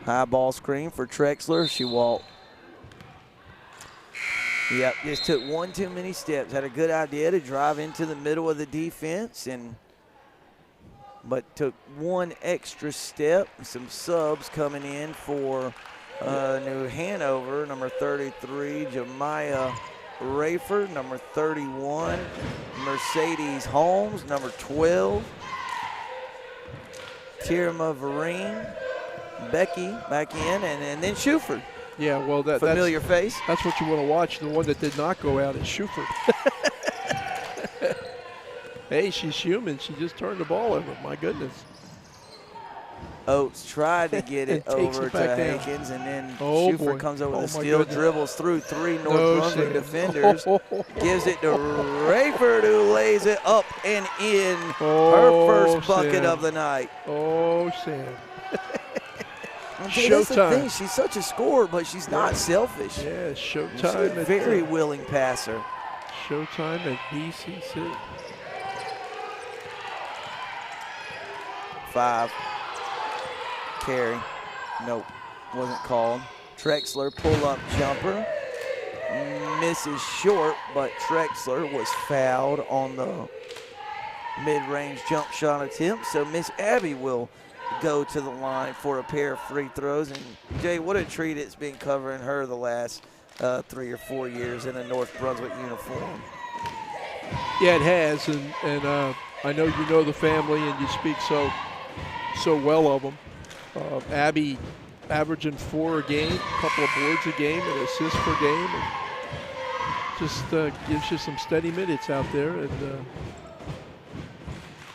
High ball screen for Trexler. She walked. Yep, just took one too many steps. Had a good idea to drive into the middle of the defense, but took one extra step. Some subs coming in for New Hanover. Number 33, Jemiah Rayford. Number 31, Mercedes Holmes. Number 12, Tirma Vereen. Becky back in, and then Shufert. Yeah, well, familiar face. That's what you want to watch. The one that did not go out is Shufert. Hey, she's human. She just turned the ball over. My goodness. Oates tried to get it over to Hankins, and then Shufert comes over the steal, dribbles through 3 North Brunswick defenders, gives it to Rayford, who lays it up and in. Her first bucket of the night. Oh, Sam. That's the thing. She's such a scorer, but she's not selfish. Yeah, showtime. She's a very willing passer. Showtime at BCC. 5. Carry. Nope. Wasn't called. Trexler pull-up jumper. Misses short, but Trexler was fouled on the mid-range jump shot attempt. So Miss Abby will go to the line for a pair of free throws. And Jay, what a treat it's been covering her the last 3 or 4 years in a North Brunswick uniform. Yeah, it has, and I know you know the family and you speak so well of them. Abby averaging 4 a game, a couple of boards a game, and assists per game, and just gives you some steady minutes out there.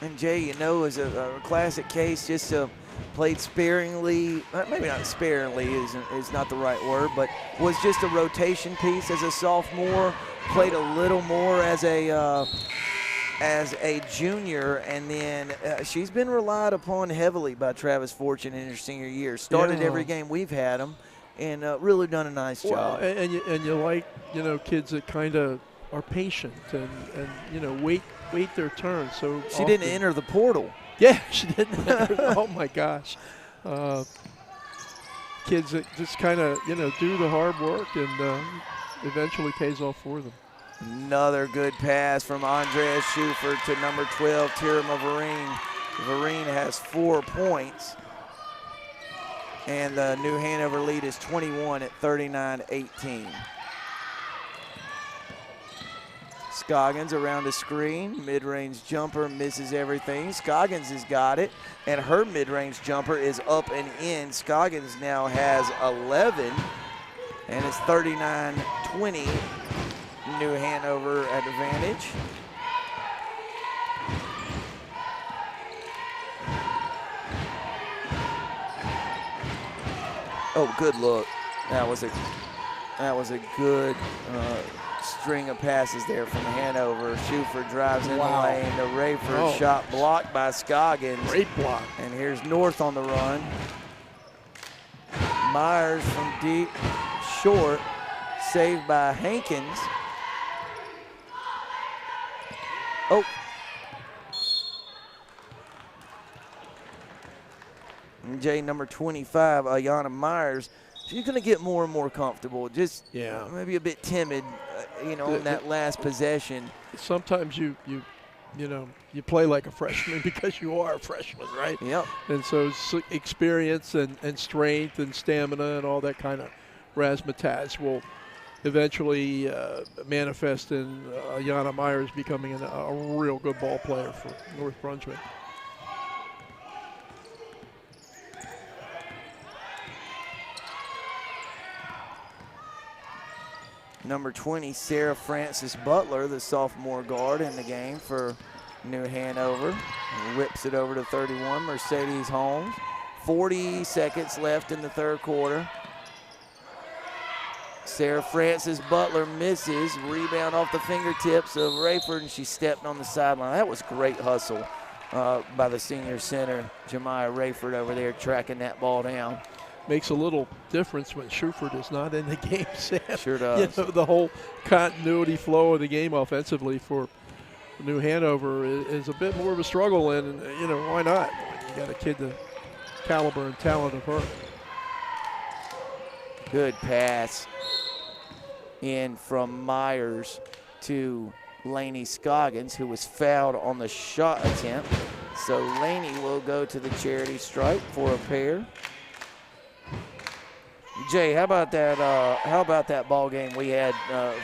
And Jay, you know, is a classic case, just played sparingly, maybe not sparingly is not the right word, but was just a rotation piece as a sophomore, played a little more as a junior, and then she's been relied upon heavily by Travis Fortune in her senior year. Started every game we've had them, and really done a nice job. And you like, you know, kids that kind of are patient and you know, wait their turn. So she didn't enter the portal. Yeah, she didn't enter. Oh my gosh. Kids that just kind of, you know, do the hard work and eventually pays off for them. Another good pass from Andrea Shufert to number 12, Tirama Vereen. Vereen has 4 points. And the New Hanover lead is 21 at 39-18. Scoggins around the screen, mid-range jumper, misses everything. Scoggins has got it, and her mid-range jumper is up and in. Scoggins now has 11, and it's 39-20. New Hanover at advantage. Oh, good look. That was a good string of passes there from Hanover. Shufert drives in the lane to Rayford. Shot blocked by Scoggins. Great block. And here's North on the run. Myers from deep, short, saved by Hankins. Oh. And Jay, number 25, Ayanna Myers. She's going to get more and more comfortable. Just maybe a bit timid, you know, in that last possession. Sometimes you play like a freshman because you are a freshman, right? Yep. And so experience and strength and stamina and all that kind of razzmatazz will eventually manifest in Ayanna Myers becoming a real good ball player for North Brunswick. Number 20, Sarah Francis Butler, the sophomore guard in the game for New Hanover. Whips it over to 31, Mercedes Holmes. 40 seconds left in the third quarter. Sarah Francis Butler misses. Rebound off the fingertips of Rayford, and she stepped on the sideline. That was great hustle by the senior center, Jemiah Rayford, over there tracking that ball down. Makes a little difference when Shufert is not in the game, Sam. Sure does. You know, the whole continuity flow of the game offensively for New Hanover is a bit more of a struggle, and, you know, why not? You got a kid the caliber and talent of her. Good pass in from Myers to Laney Scoggins, who was fouled on the shot attempt. So Laney will go to the charity stripe for a pair. Jay, how about that ball game we had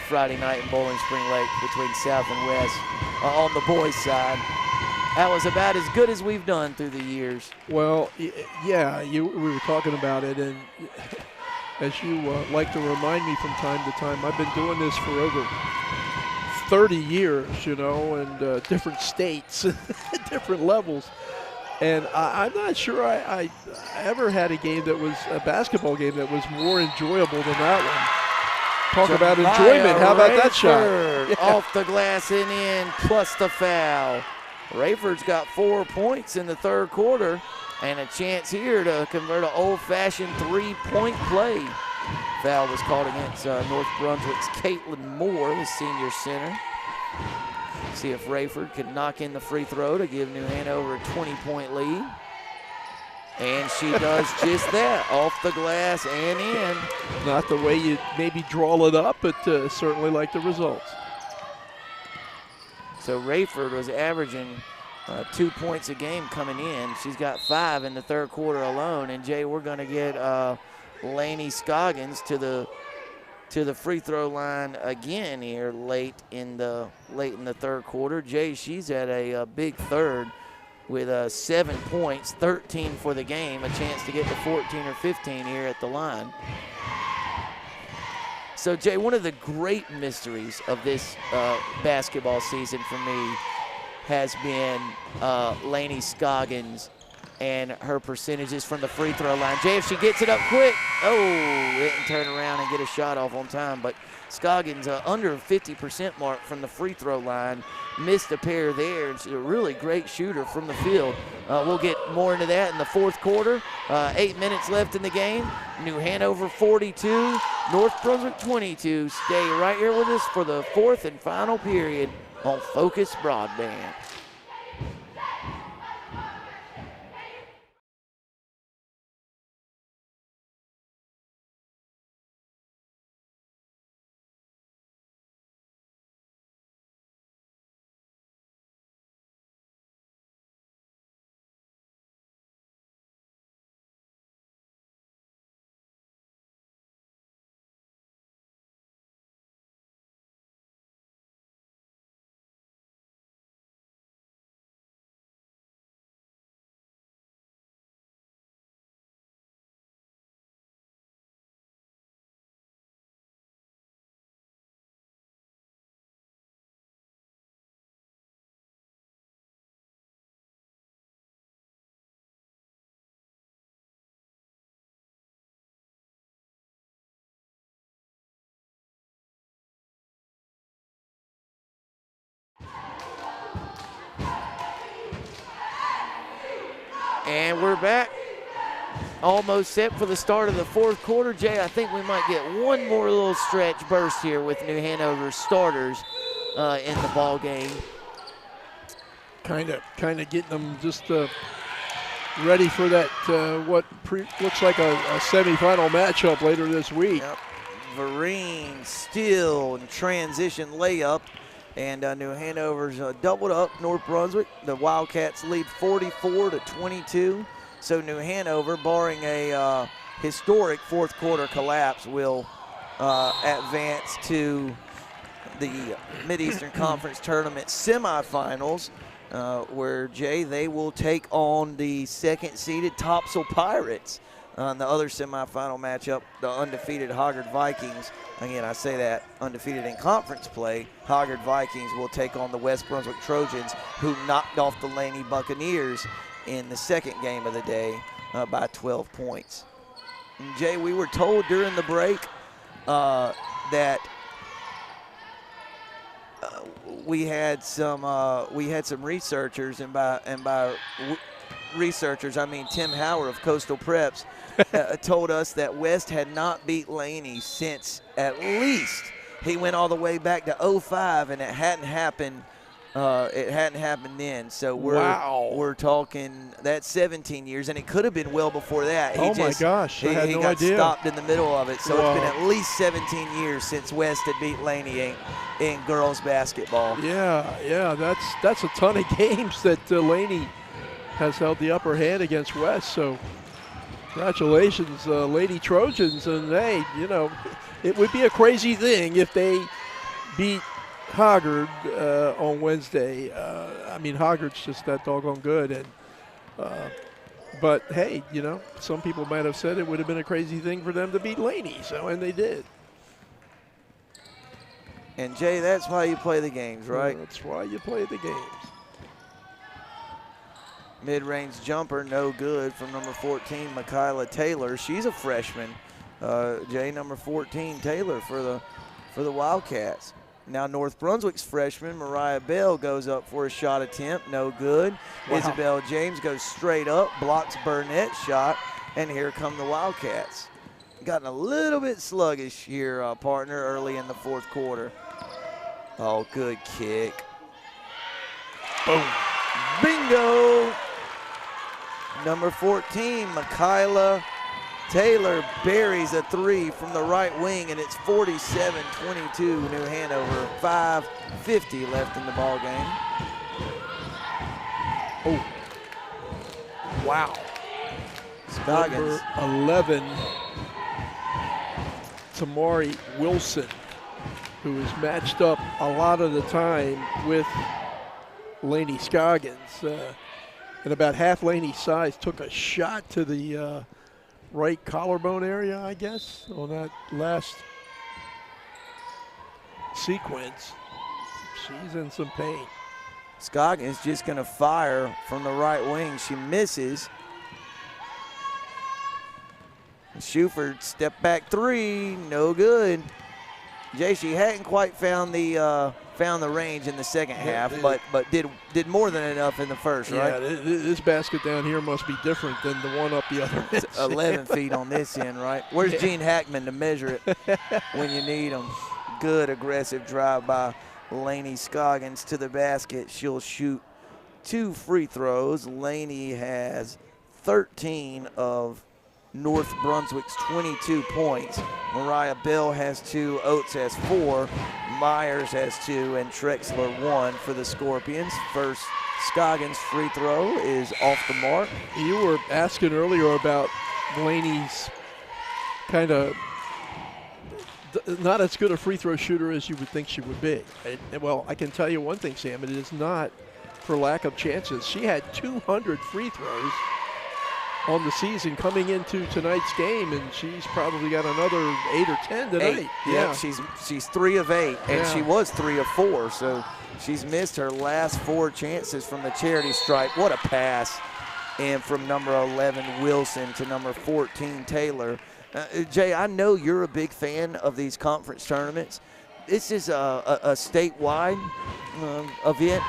Friday night in Bowling Spring Lake between South and West on the boys' side? That was about as good as we've done through the years. Well, yeah, we were talking about it, and as you like to remind me from time to time, I've been doing this for over 30 years, you know, and different states, different levels. And I'm not sure I ever had a game that was a basketball game that was more enjoyable than that one. Talk about enjoyment. How about that shot? Yeah. Off the glass and in, plus the foul. Rayford's got 4 points in the third quarter and a chance here to convert an old-fashioned three-point play. Foul was called against North Brunswick's Caitlin Moore, the senior center. See if Rayford can knock in the free throw to give New Hanover a 20-point lead. And she does just that, off the glass and in. Not the way you maybe draw it up, but certainly like the results. So Rayford was averaging 2 points a game coming in. She's got 5 in the third quarter alone. And Jay, we're going to get Laney Scoggins to the free throw line again here late in the third quarter. Jay, she's at a big third with 7 points, 13 for the game, a chance to get to 14 or 15 here at the line. So, Jay, one of the great mysteries of this basketball season for me has been Laney Scoggins and her percentages from the free throw line. Jay, if she gets it up quick, didn't turn around and get a shot off on time. But Scoggins under 50% mark from the free throw line, missed a pair there, and she's a really great shooter from the field. We'll get more into that in the fourth quarter. 8 minutes left in the game. New Hanover 42, North Brunswick 22. Stay right here with us for the fourth and final period on Focus Broadband. And we're back, almost set for the start of the fourth quarter. Jay, I think we might get one more little stretch burst here with New Hanover starters in the ball game. Kind of getting them just ready for that looks like a semifinal matchup later this week. Yep. Vereen, steal, and transition layup. And New Hanover's doubled up North Brunswick. The Wildcats lead 44-22. So New Hanover, barring a historic fourth quarter collapse, will advance to the Mideastern Conference Tournament semifinals, where, Jay, they will take on the second-seeded Topsail Pirates. In the other semifinal matchup, the undefeated Hoggard Vikings. Again, I say that undefeated in conference play. Hoggard Vikings will take on the West Brunswick Trojans, who knocked off the Laney Buccaneers in the second game of the day by 12 points. And Jay, we were told during the break that we had some researchers, and by researchers I mean Tim Howard of Coastal Preps, told us that West had not beat Laney since at least he went all the way back to 05, and it hadn't happened. Then. So we're talking that's 17 years, and it could have been well before that. My gosh, I had no got idea. Stopped in the middle of it. So It's been at least 17 years since West had beat Laney in girls basketball. Yeah, that's a ton of games that Laney has held the upper hand against West. So congratulations, Lady Trojans. And hey, you know, it would be a crazy thing if they beat Hoggard on Wednesday. I mean, Hoggard's just that doggone good, and But hey, some people might have said it would have been a crazy thing for them to beat Laney, and they did. And Jay, that's why you play the games, right? That's why you play the games. Mid-range jumper, no good from number 14, Michaela Taylor. She's a freshman. Jay, number 14, Taylor for the Wildcats. Now North Brunswick's freshman, Mariah Bell, goes up for a shot attempt, no good. Wow. Isabel James goes straight up, blocks Burnett's shot, and here come the Wildcats. Gotten a little bit sluggish here, partner, early in the fourth quarter. Oh, good kick. Boom. Bingo. Number 14, Michaela Taylor buries a three from the right wing, and it's 47-22 New Hanover. 5:50 left in the ball game. Oh, wow. Scoggins. Number 11, Tamari Wilson, who is matched up a lot of the time with Laney Scoggins. And about half Laney's size, took a shot to the right collarbone area, I guess, on that last sequence. She's in some pain. Scoggins just going to fire from the right wing. She misses. Shufert step back three, no good. Jay, she hadn't quite found the range in the second half, but did more than enough in the first, right? Yeah, this basket down here must be different than the one up the other end. 11 feet on this end, right? Where's Gene Hackman to measure it when you need him? Good aggressive drive by Laney Scoggins to the basket. She'll shoot 2 free throws. Laney has 13 of North Brunswick's 22 points. Mariah Bell has 2, Oates has 4, Myers has 2, and Trexler 1 for the Scorpions. First Scoggins free throw is off the mark. You were asking earlier about Laney's kind of not as good a free throw shooter as you would think she would be. Well, I can tell you one thing, Sam, it is not for lack of chances. She had 200 free throws on the season coming into tonight's game, and she's probably got another 8 or 10 tonight. Yeah, she's 3 of 8, and she was 3 of 4, so she's missed her last 4 chances from the charity stripe. What a pass. And from number 11, Wilson, to number 14, Taylor. Jay, I know you're a big fan of these conference tournaments. This is a statewide event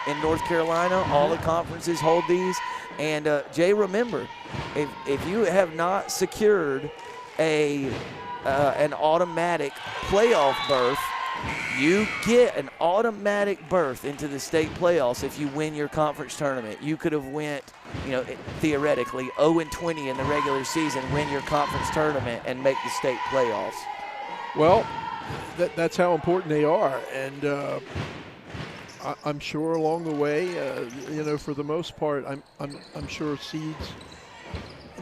in North Carolina. All the conferences hold these. And Jay, remember, if you have not secured an automatic playoff berth, you get an automatic berth into the state playoffs if you win your conference tournament. You could have went, theoretically, 0-20 in the regular season, win your conference tournament, and make the state playoffs. Well, that's how important they are, and I'm sure along the way, for the most part, I'm sure seeds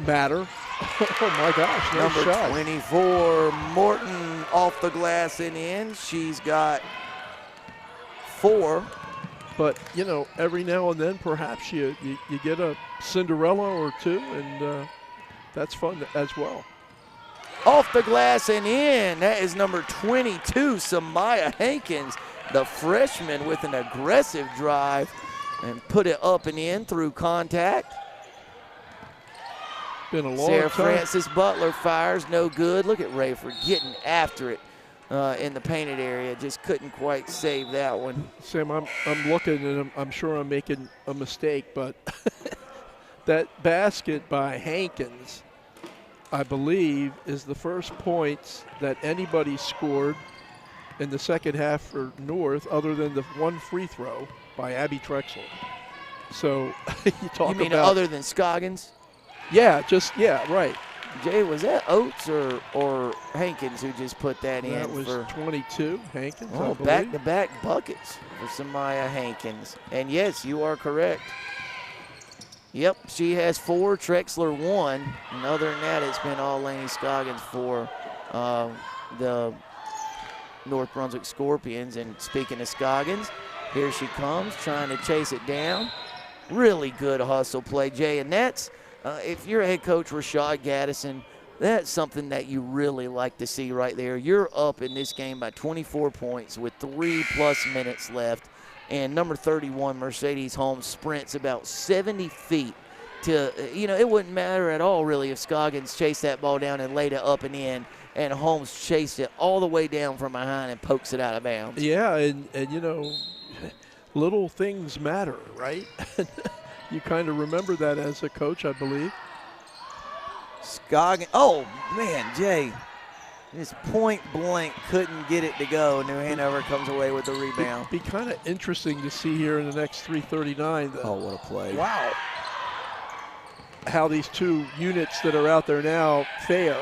matter. Oh my gosh, nice Number shot. 24, Morton, off the glass and in. She's got 4. But every now and then, perhaps you get a Cinderella or 2, and that's fun as well. Off the glass and in. That is number 22, Samaya Hankins, the freshman, with an aggressive drive and put it up and in through contact. Been a long Sarah time. Francis Butler fires, no good. Look at Rayford getting after it in the painted area. Just couldn't quite save that one. Sam, I'm looking, and I'm sure I'm making a mistake, but that basket by Hankins, I believe, is the first points that anybody scored in the second half for North, other than the 1 free throw by Abby Trexler. So you talk You mean about other than Scoggins? Yeah, right. Jay, was that Oates or Hankins who just put that in? That was for 22, Hankins, I believe. Back-to-back buckets for Samaya Hankins. And yes, you are correct. Yep, she has 4, Trexler 1. And other than that, it's been all Laney Scoggins for the North Brunswick Scorpions. And speaking of Scoggins, here she comes trying to chase it down. Really good hustle play, Jay. And that's if you're head coach Rashad Gaddison, that's something that you really like to see right there. You're up in this game by 24 points with 3+ minutes left, and number 31, Mercedes Holmes, sprints about 70 feet to, it wouldn't matter at all really if Scoggins chased that ball down and laid it up and in, and Holmes chased it all the way down from behind and pokes it out of bounds. Yeah, and little things matter, right? You kind of remember that as a coach, I believe. Scoggins, oh man, Jay, just point blank couldn't get it to go. New Hanover comes away with the rebound. Be kind of interesting to see here in the next 3:39. Oh, what a play. Wow. How these two units that are out there now fare.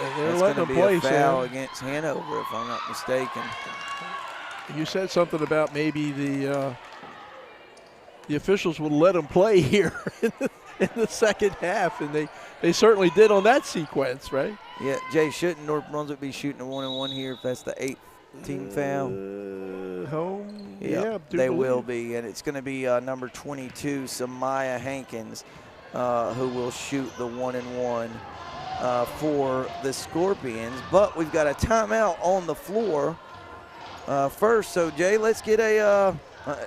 And they're letting them play. That's going to be a foul against Hanover, if I'm not mistaken. You said something about maybe the officials would let them play here in the second half, and they certainly did on that sequence, right? Yeah, Jay, shouldn't North Brunswick be shooting a 1-and-1 here if that's the 8th team foul? Home? Yeah, they will be, and it's going to be number 22, Samaya Hankins, who will shoot the 1-and-1 for the Scorpions. But we've got a timeout on the floor first. So, Jay, let's get a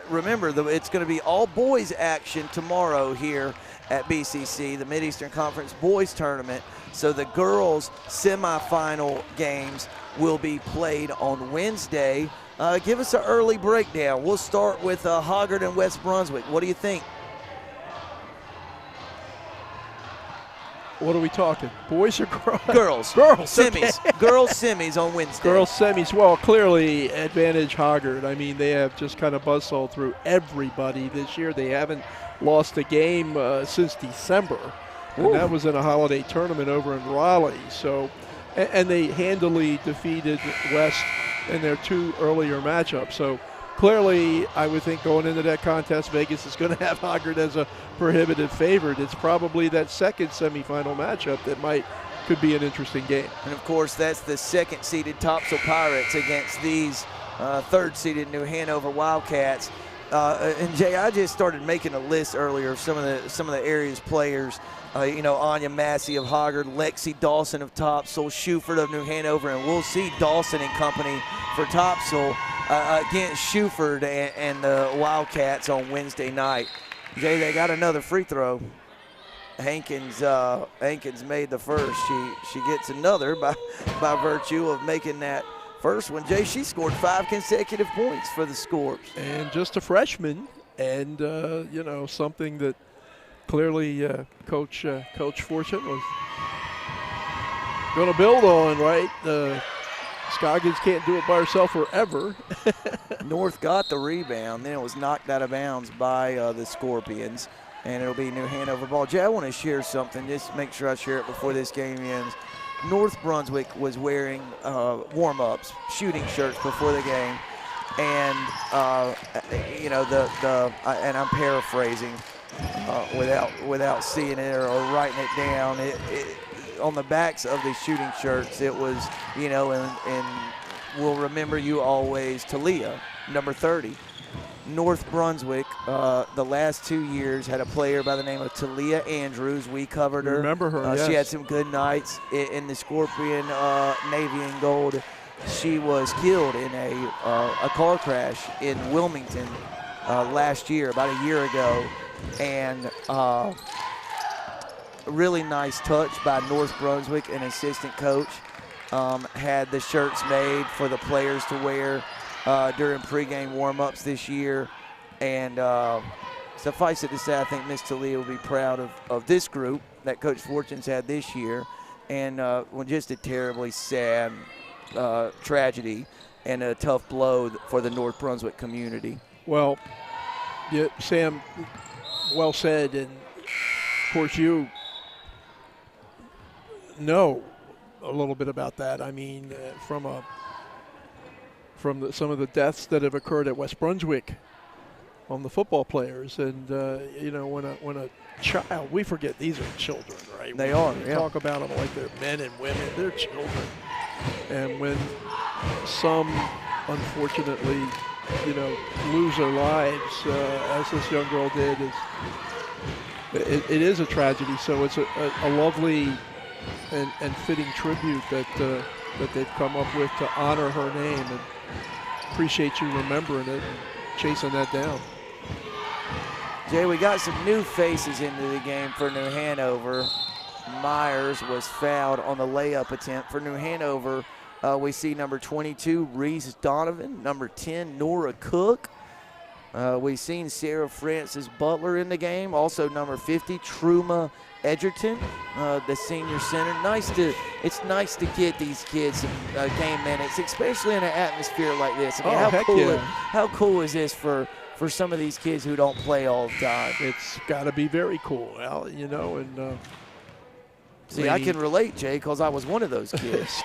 remember, it's going to be all boys action tomorrow here at BCC, the Mideastern Conference Boys Tournament. So the girls' semifinal games will be played on Wednesday. Give us an early breakdown. We'll start with Hoggard and West Brunswick. What do you think? What are we talking? Boys or girls? Girls. Girls. Semis. Okay. Girls semis on Wednesday. Girls semis. Well, clearly advantage Hoggard. I mean, they have just kind of buzzsaw through everybody this year. They haven't lost a game since December. And that was in a holiday tournament over in Raleigh. So, and they handily defeated West in their two earlier matchups. So clearly, I would think going into that contest, Vegas is going to have Hoggard as a prohibitive favorite. It's probably that second semifinal matchup that could be an interesting game. And of course, that's the second-seeded Topsail Pirates against these third-seeded New Hanover Wildcats. And Jay, I just started making a list earlier of some of the area's players. Anya Massey of Hoggard, Lexi Dawson of Topsail, Shufert of New Hanover, and we'll see Dawson and company for Topsail against Shufert and the Wildcats on Wednesday night. Jay, they got another free throw. Hankins made the first. She gets another by virtue of making that first one. Jay, she scored 5 consecutive points for the Scorps. And just a freshman, and something that clearly Coach Fortune was going to build on, right? Scoggins can't do it by herself forever. North got the rebound, then it was knocked out of bounds by the Scorpions, and it'll be New Hanover ball. Jay, I want to share something, just make sure I share it before this game ends. North Brunswick was wearing warm-ups, shooting shirts before the game, and and I'm paraphrasing without seeing it or writing it down. On the backs of the shooting shirts, it was, and we'll remember you always, Talia, number 30. North Brunswick, the last 2 years, had a player by the name of Talia Andrews. We covered her. Remember her, yes. She had some good nights in the Scorpion Navy and Gold. She was killed in a car crash in Wilmington last year, about a year ago. And really nice touch by North Brunswick, an assistant coach. Had the shirts made for the players to wear during pregame warm-ups this year. And suffice it to say, I think Miss Talia will be proud of this group that Coach Fortune's had this year. And just a terribly sad tragedy and a tough blow for the North Brunswick community. Well, yeah, Sam, well said. And, of course, you know a little bit about that. I mean, from some of the deaths that have occurred at West Brunswick on the football players, and when a child, we forget these are children, right? They are. We talk about them like they're men and women. They're children, and when some, unfortunately, lose their lives, as this young girl did, it is a tragedy. So it's a lovely and fitting tribute that they've come up with to honor her name, and appreciate you remembering it and chasing that down. Jay, we got some new faces into the game for New Hanover. Myers was fouled on the layup attempt for New Hanover. We see number 22, Reese Donovan, number 10, Nora Cook. We've seen Sarah Francis Butler in the game, also number 50, Truma Edgerton, the senior center. It's nice to get these kids some game minutes, especially in an atmosphere like this. I mean, how cool is this for some of these kids who don't play all the time? It's got to be very cool, Al, and see, I can relate, Jay, because I was one of those kids.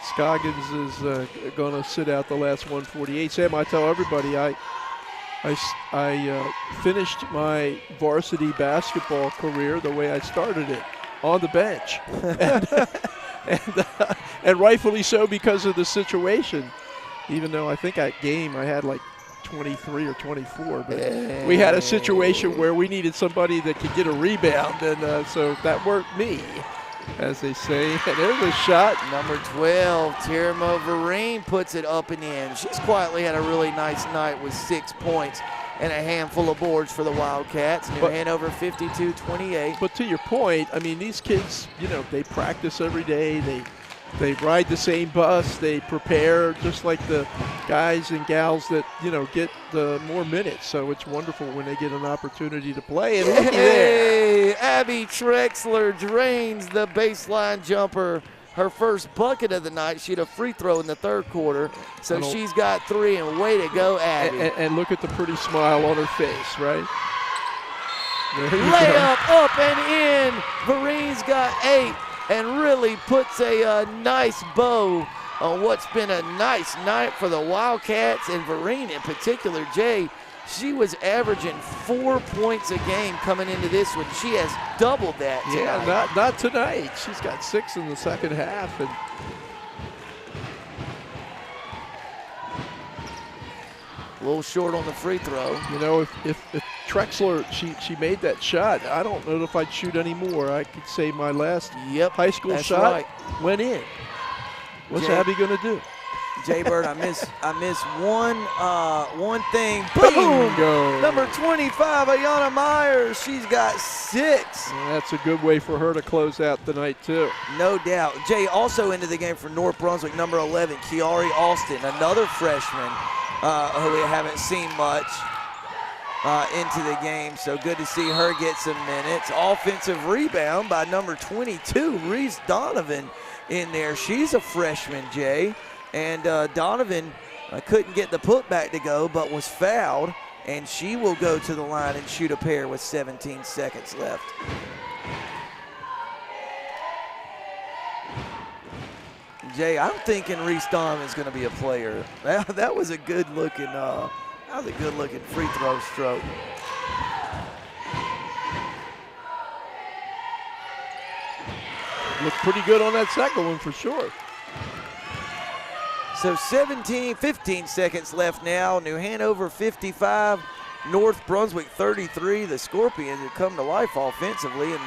Scoggins is going to sit out the last 148. Sam, I tell everybody I finished my varsity basketball career the way I started it, on the bench, and rightfully so because of the situation. Even though I think that game I had like 23 or 24, but we had a situation where we needed somebody that could get a rebound, and so that worked me, as they say. And there's a shot. Number 12, Tirma Vereen puts it up and in. She's quietly had a really nice night with 6 points and a handful of boards for the Wildcats. New Hanover 52-28. But to your point, I mean, these kids, they practice every day. They ride the same bus. They prepare just like the guys and gals that, get the more minutes. So it's wonderful when they get an opportunity to play. And looky there. Abby Trexler drains the baseline jumper. Her first bucket of the night. She had a free throw in the third quarter. So she's got 3, and way to go, Abby. And look at the pretty smile on her face, right? Layup up and in. Vereen's got 8. And really puts a nice bow on what's been a nice night for the Wildcats, and Vereen in particular. Jay, she was averaging 4 points a game coming into this one. She has doubled that tonight. Yeah, not tonight. She's got 6 in the second half. And a little short on the free throw. If Trexler, she made that shot, I don't know if I'd shoot any more. I could say my last high school shot went in. What's Abby going to do? Jay Bird, I miss one thing. Boom! Bingo. Number 25, Ayanna Myers. She's got 6. And that's a good way for her to close out the night, too. No doubt. Jay, also into the game for North Brunswick, number 11, Kiari Austin, another freshman who we haven't seen much into the game. So good to see her get some minutes. Offensive rebound by number 22, Reese Donovan in there. She's a freshman, Jay. And Donovan couldn't get the putback to go, but was fouled, and she will go to the line and shoot a pair with 17 seconds left. Jay, I'm thinking Reese Donovan's going to be a player. That was a good looking free throw stroke. Looked pretty good on that second one for sure. So 15 seconds left now. New Hanover 55, North Brunswick 33. The Scorpions have come to life offensively in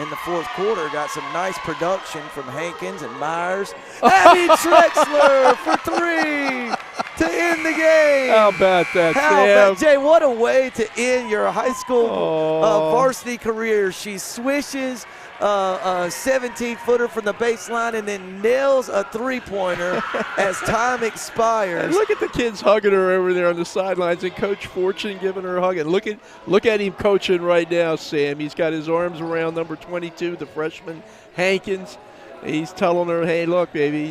the fourth quarter. Got some nice production from Hankins and Myers. Abby Trexler for 3 to end the game. How about that, Sam? Jay, what a way to end your high school varsity career. She swishes a 17-footer from the baseline and then nails a three-pointer as time expires. And look at the kids hugging her over there on the sidelines, and Coach Fortune giving her a hug. And look at him coaching right now, Sam. He's got his arms around number 22, the freshman Hankins. He's telling her, hey, look, baby,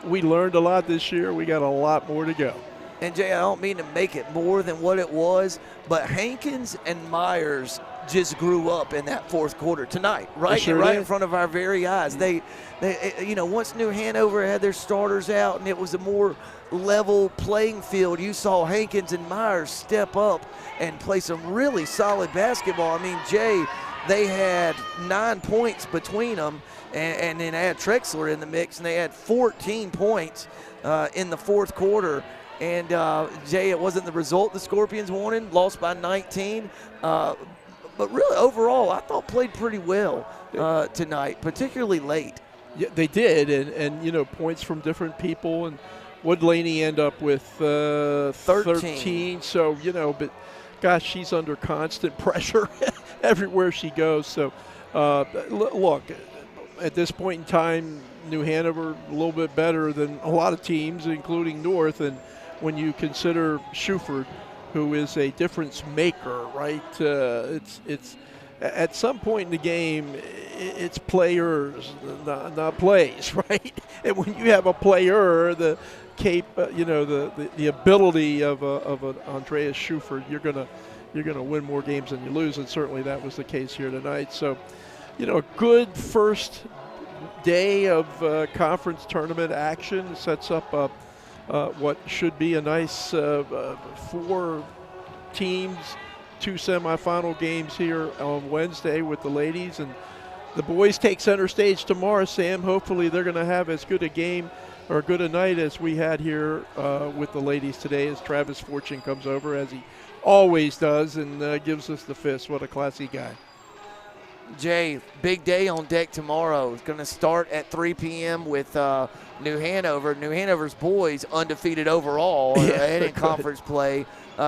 we learned a lot this year. We got a lot more to go. And, Jay, I don't mean to make it more than what it was, but Hankins and Myers just grew up in that fourth quarter tonight, right? Sure right did. In front of our very eyes. They, once New Hanover had their starters out and it was a more level playing field, you saw Hankins and Myers step up and play some really solid basketball. I mean, Jay, they had 9 points between them, and then add Trexler in the mix, and they had 14 points in the fourth quarter. And, Jay, it wasn't the result the Scorpions wanted, lost by 19. but really overall, I thought played pretty well tonight, particularly late. Yeah, they did, and points from different people. And what Laney end up with 13. So but gosh, she's under constant pressure everywhere she goes. So look, at this point in time, New Hanover a little bit better than a lot of teams, including North. And when you consider Shufert, who is a difference maker, right? It's at some point in the game, it's players, not plays, right? And when you have a player, the ability of an Andrea Shufert, you're gonna win more games than you lose, and certainly that was the case here tonight. So, a good first day of conference tournament action sets up what should be a nice 4 teams, 2 semifinal games here on Wednesday with the ladies, and the boys take center stage tomorrow, Sam. Hopefully they're going to have as good a game or good a night as we had here with the ladies today, as Travis Fortune comes over, as he always does, and gives us the fist. What a classy guy. Jay, big day on deck tomorrow. It's going to start at 3 p.m. with New Hanover. New Hanover's boys undefeated overall and in conference play.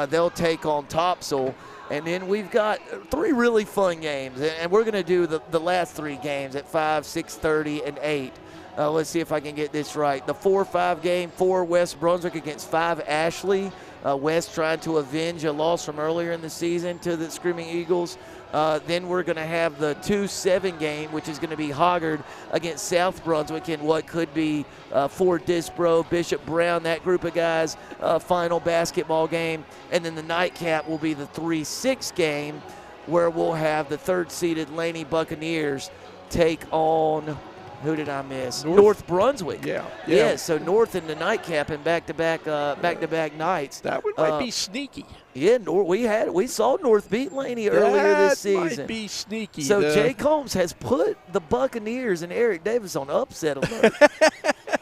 They'll take on Topsail. And then we've got 3 really fun games, and we're going to do the last 3 games at 5, 6:30, and 8. Let's see if I can get this right. The 4-5 game, 4 West Brunswick against 5 Ashley. West trying to avenge a loss from earlier in the season to the Screaming Eagles. Then we're going to have the 2-7 game, which is going to be Hoggard against South Brunswick in what could be Fort Disbro, Bishop Brown, that group of guys, final basketball game. And then the nightcap will be the 3-6 game, where we'll have the 3rd-seeded Laney Buccaneers take on, who did I miss? North Brunswick. Yeah. So North in the nightcap and back-to-back nights. That one might be sneaky. Yeah, we saw North beat Laney earlier this season. That might be sneaky. So Jay Combs has put the Buccaneers and Eric Davis on upset alert.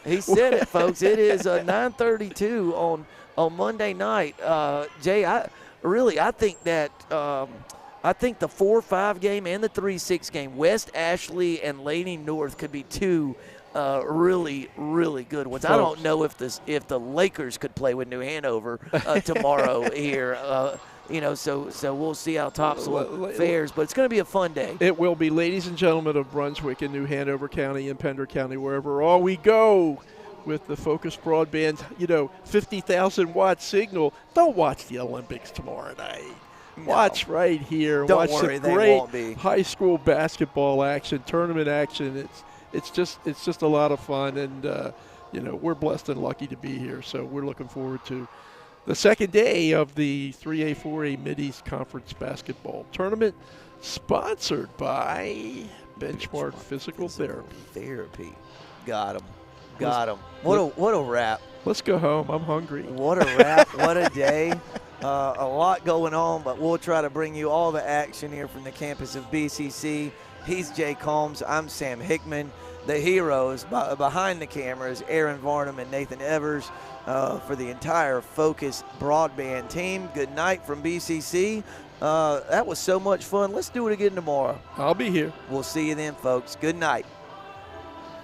He said it, folks. It is 9:32 on Monday night. Jay, I think that. I think the 4-5 game and the 3-6 game, West Ashley and Laney North, could be 2 really, really good ones. I don't know if the Lakers could play with New Hanover tomorrow here. So we'll see how Topsail fares, but it's going to be a fun day. It will be, ladies and gentlemen of Brunswick and New Hanover County and Pender County, wherever all we go with the Focus Broadband, 50,000-watt signal. Don't watch the Olympics tomorrow night. No. Watch right here. Don't Watch worry, some great high school basketball action, tournament action. It's just a lot of fun, and we're blessed and lucky to be here. So we're looking forward to the second day of the 3A 4A Mideast Conference basketball tournament, sponsored by Benchmark Physical Therapy. Got him. What a wrap. Let's go home. I'm hungry. What a wrap. What a day. A lot going on, but we'll try to bring you all the action here from the campus of BCC. He's Jay Combs. I'm Sam Hickman. The heroes behind the cameras, Aaron Varnum and Nathan Evers, for the entire Focus Broadband team. Good night from BCC. That was so much fun. Let's do it again tomorrow. I'll be here. We'll see you then, folks. Good night.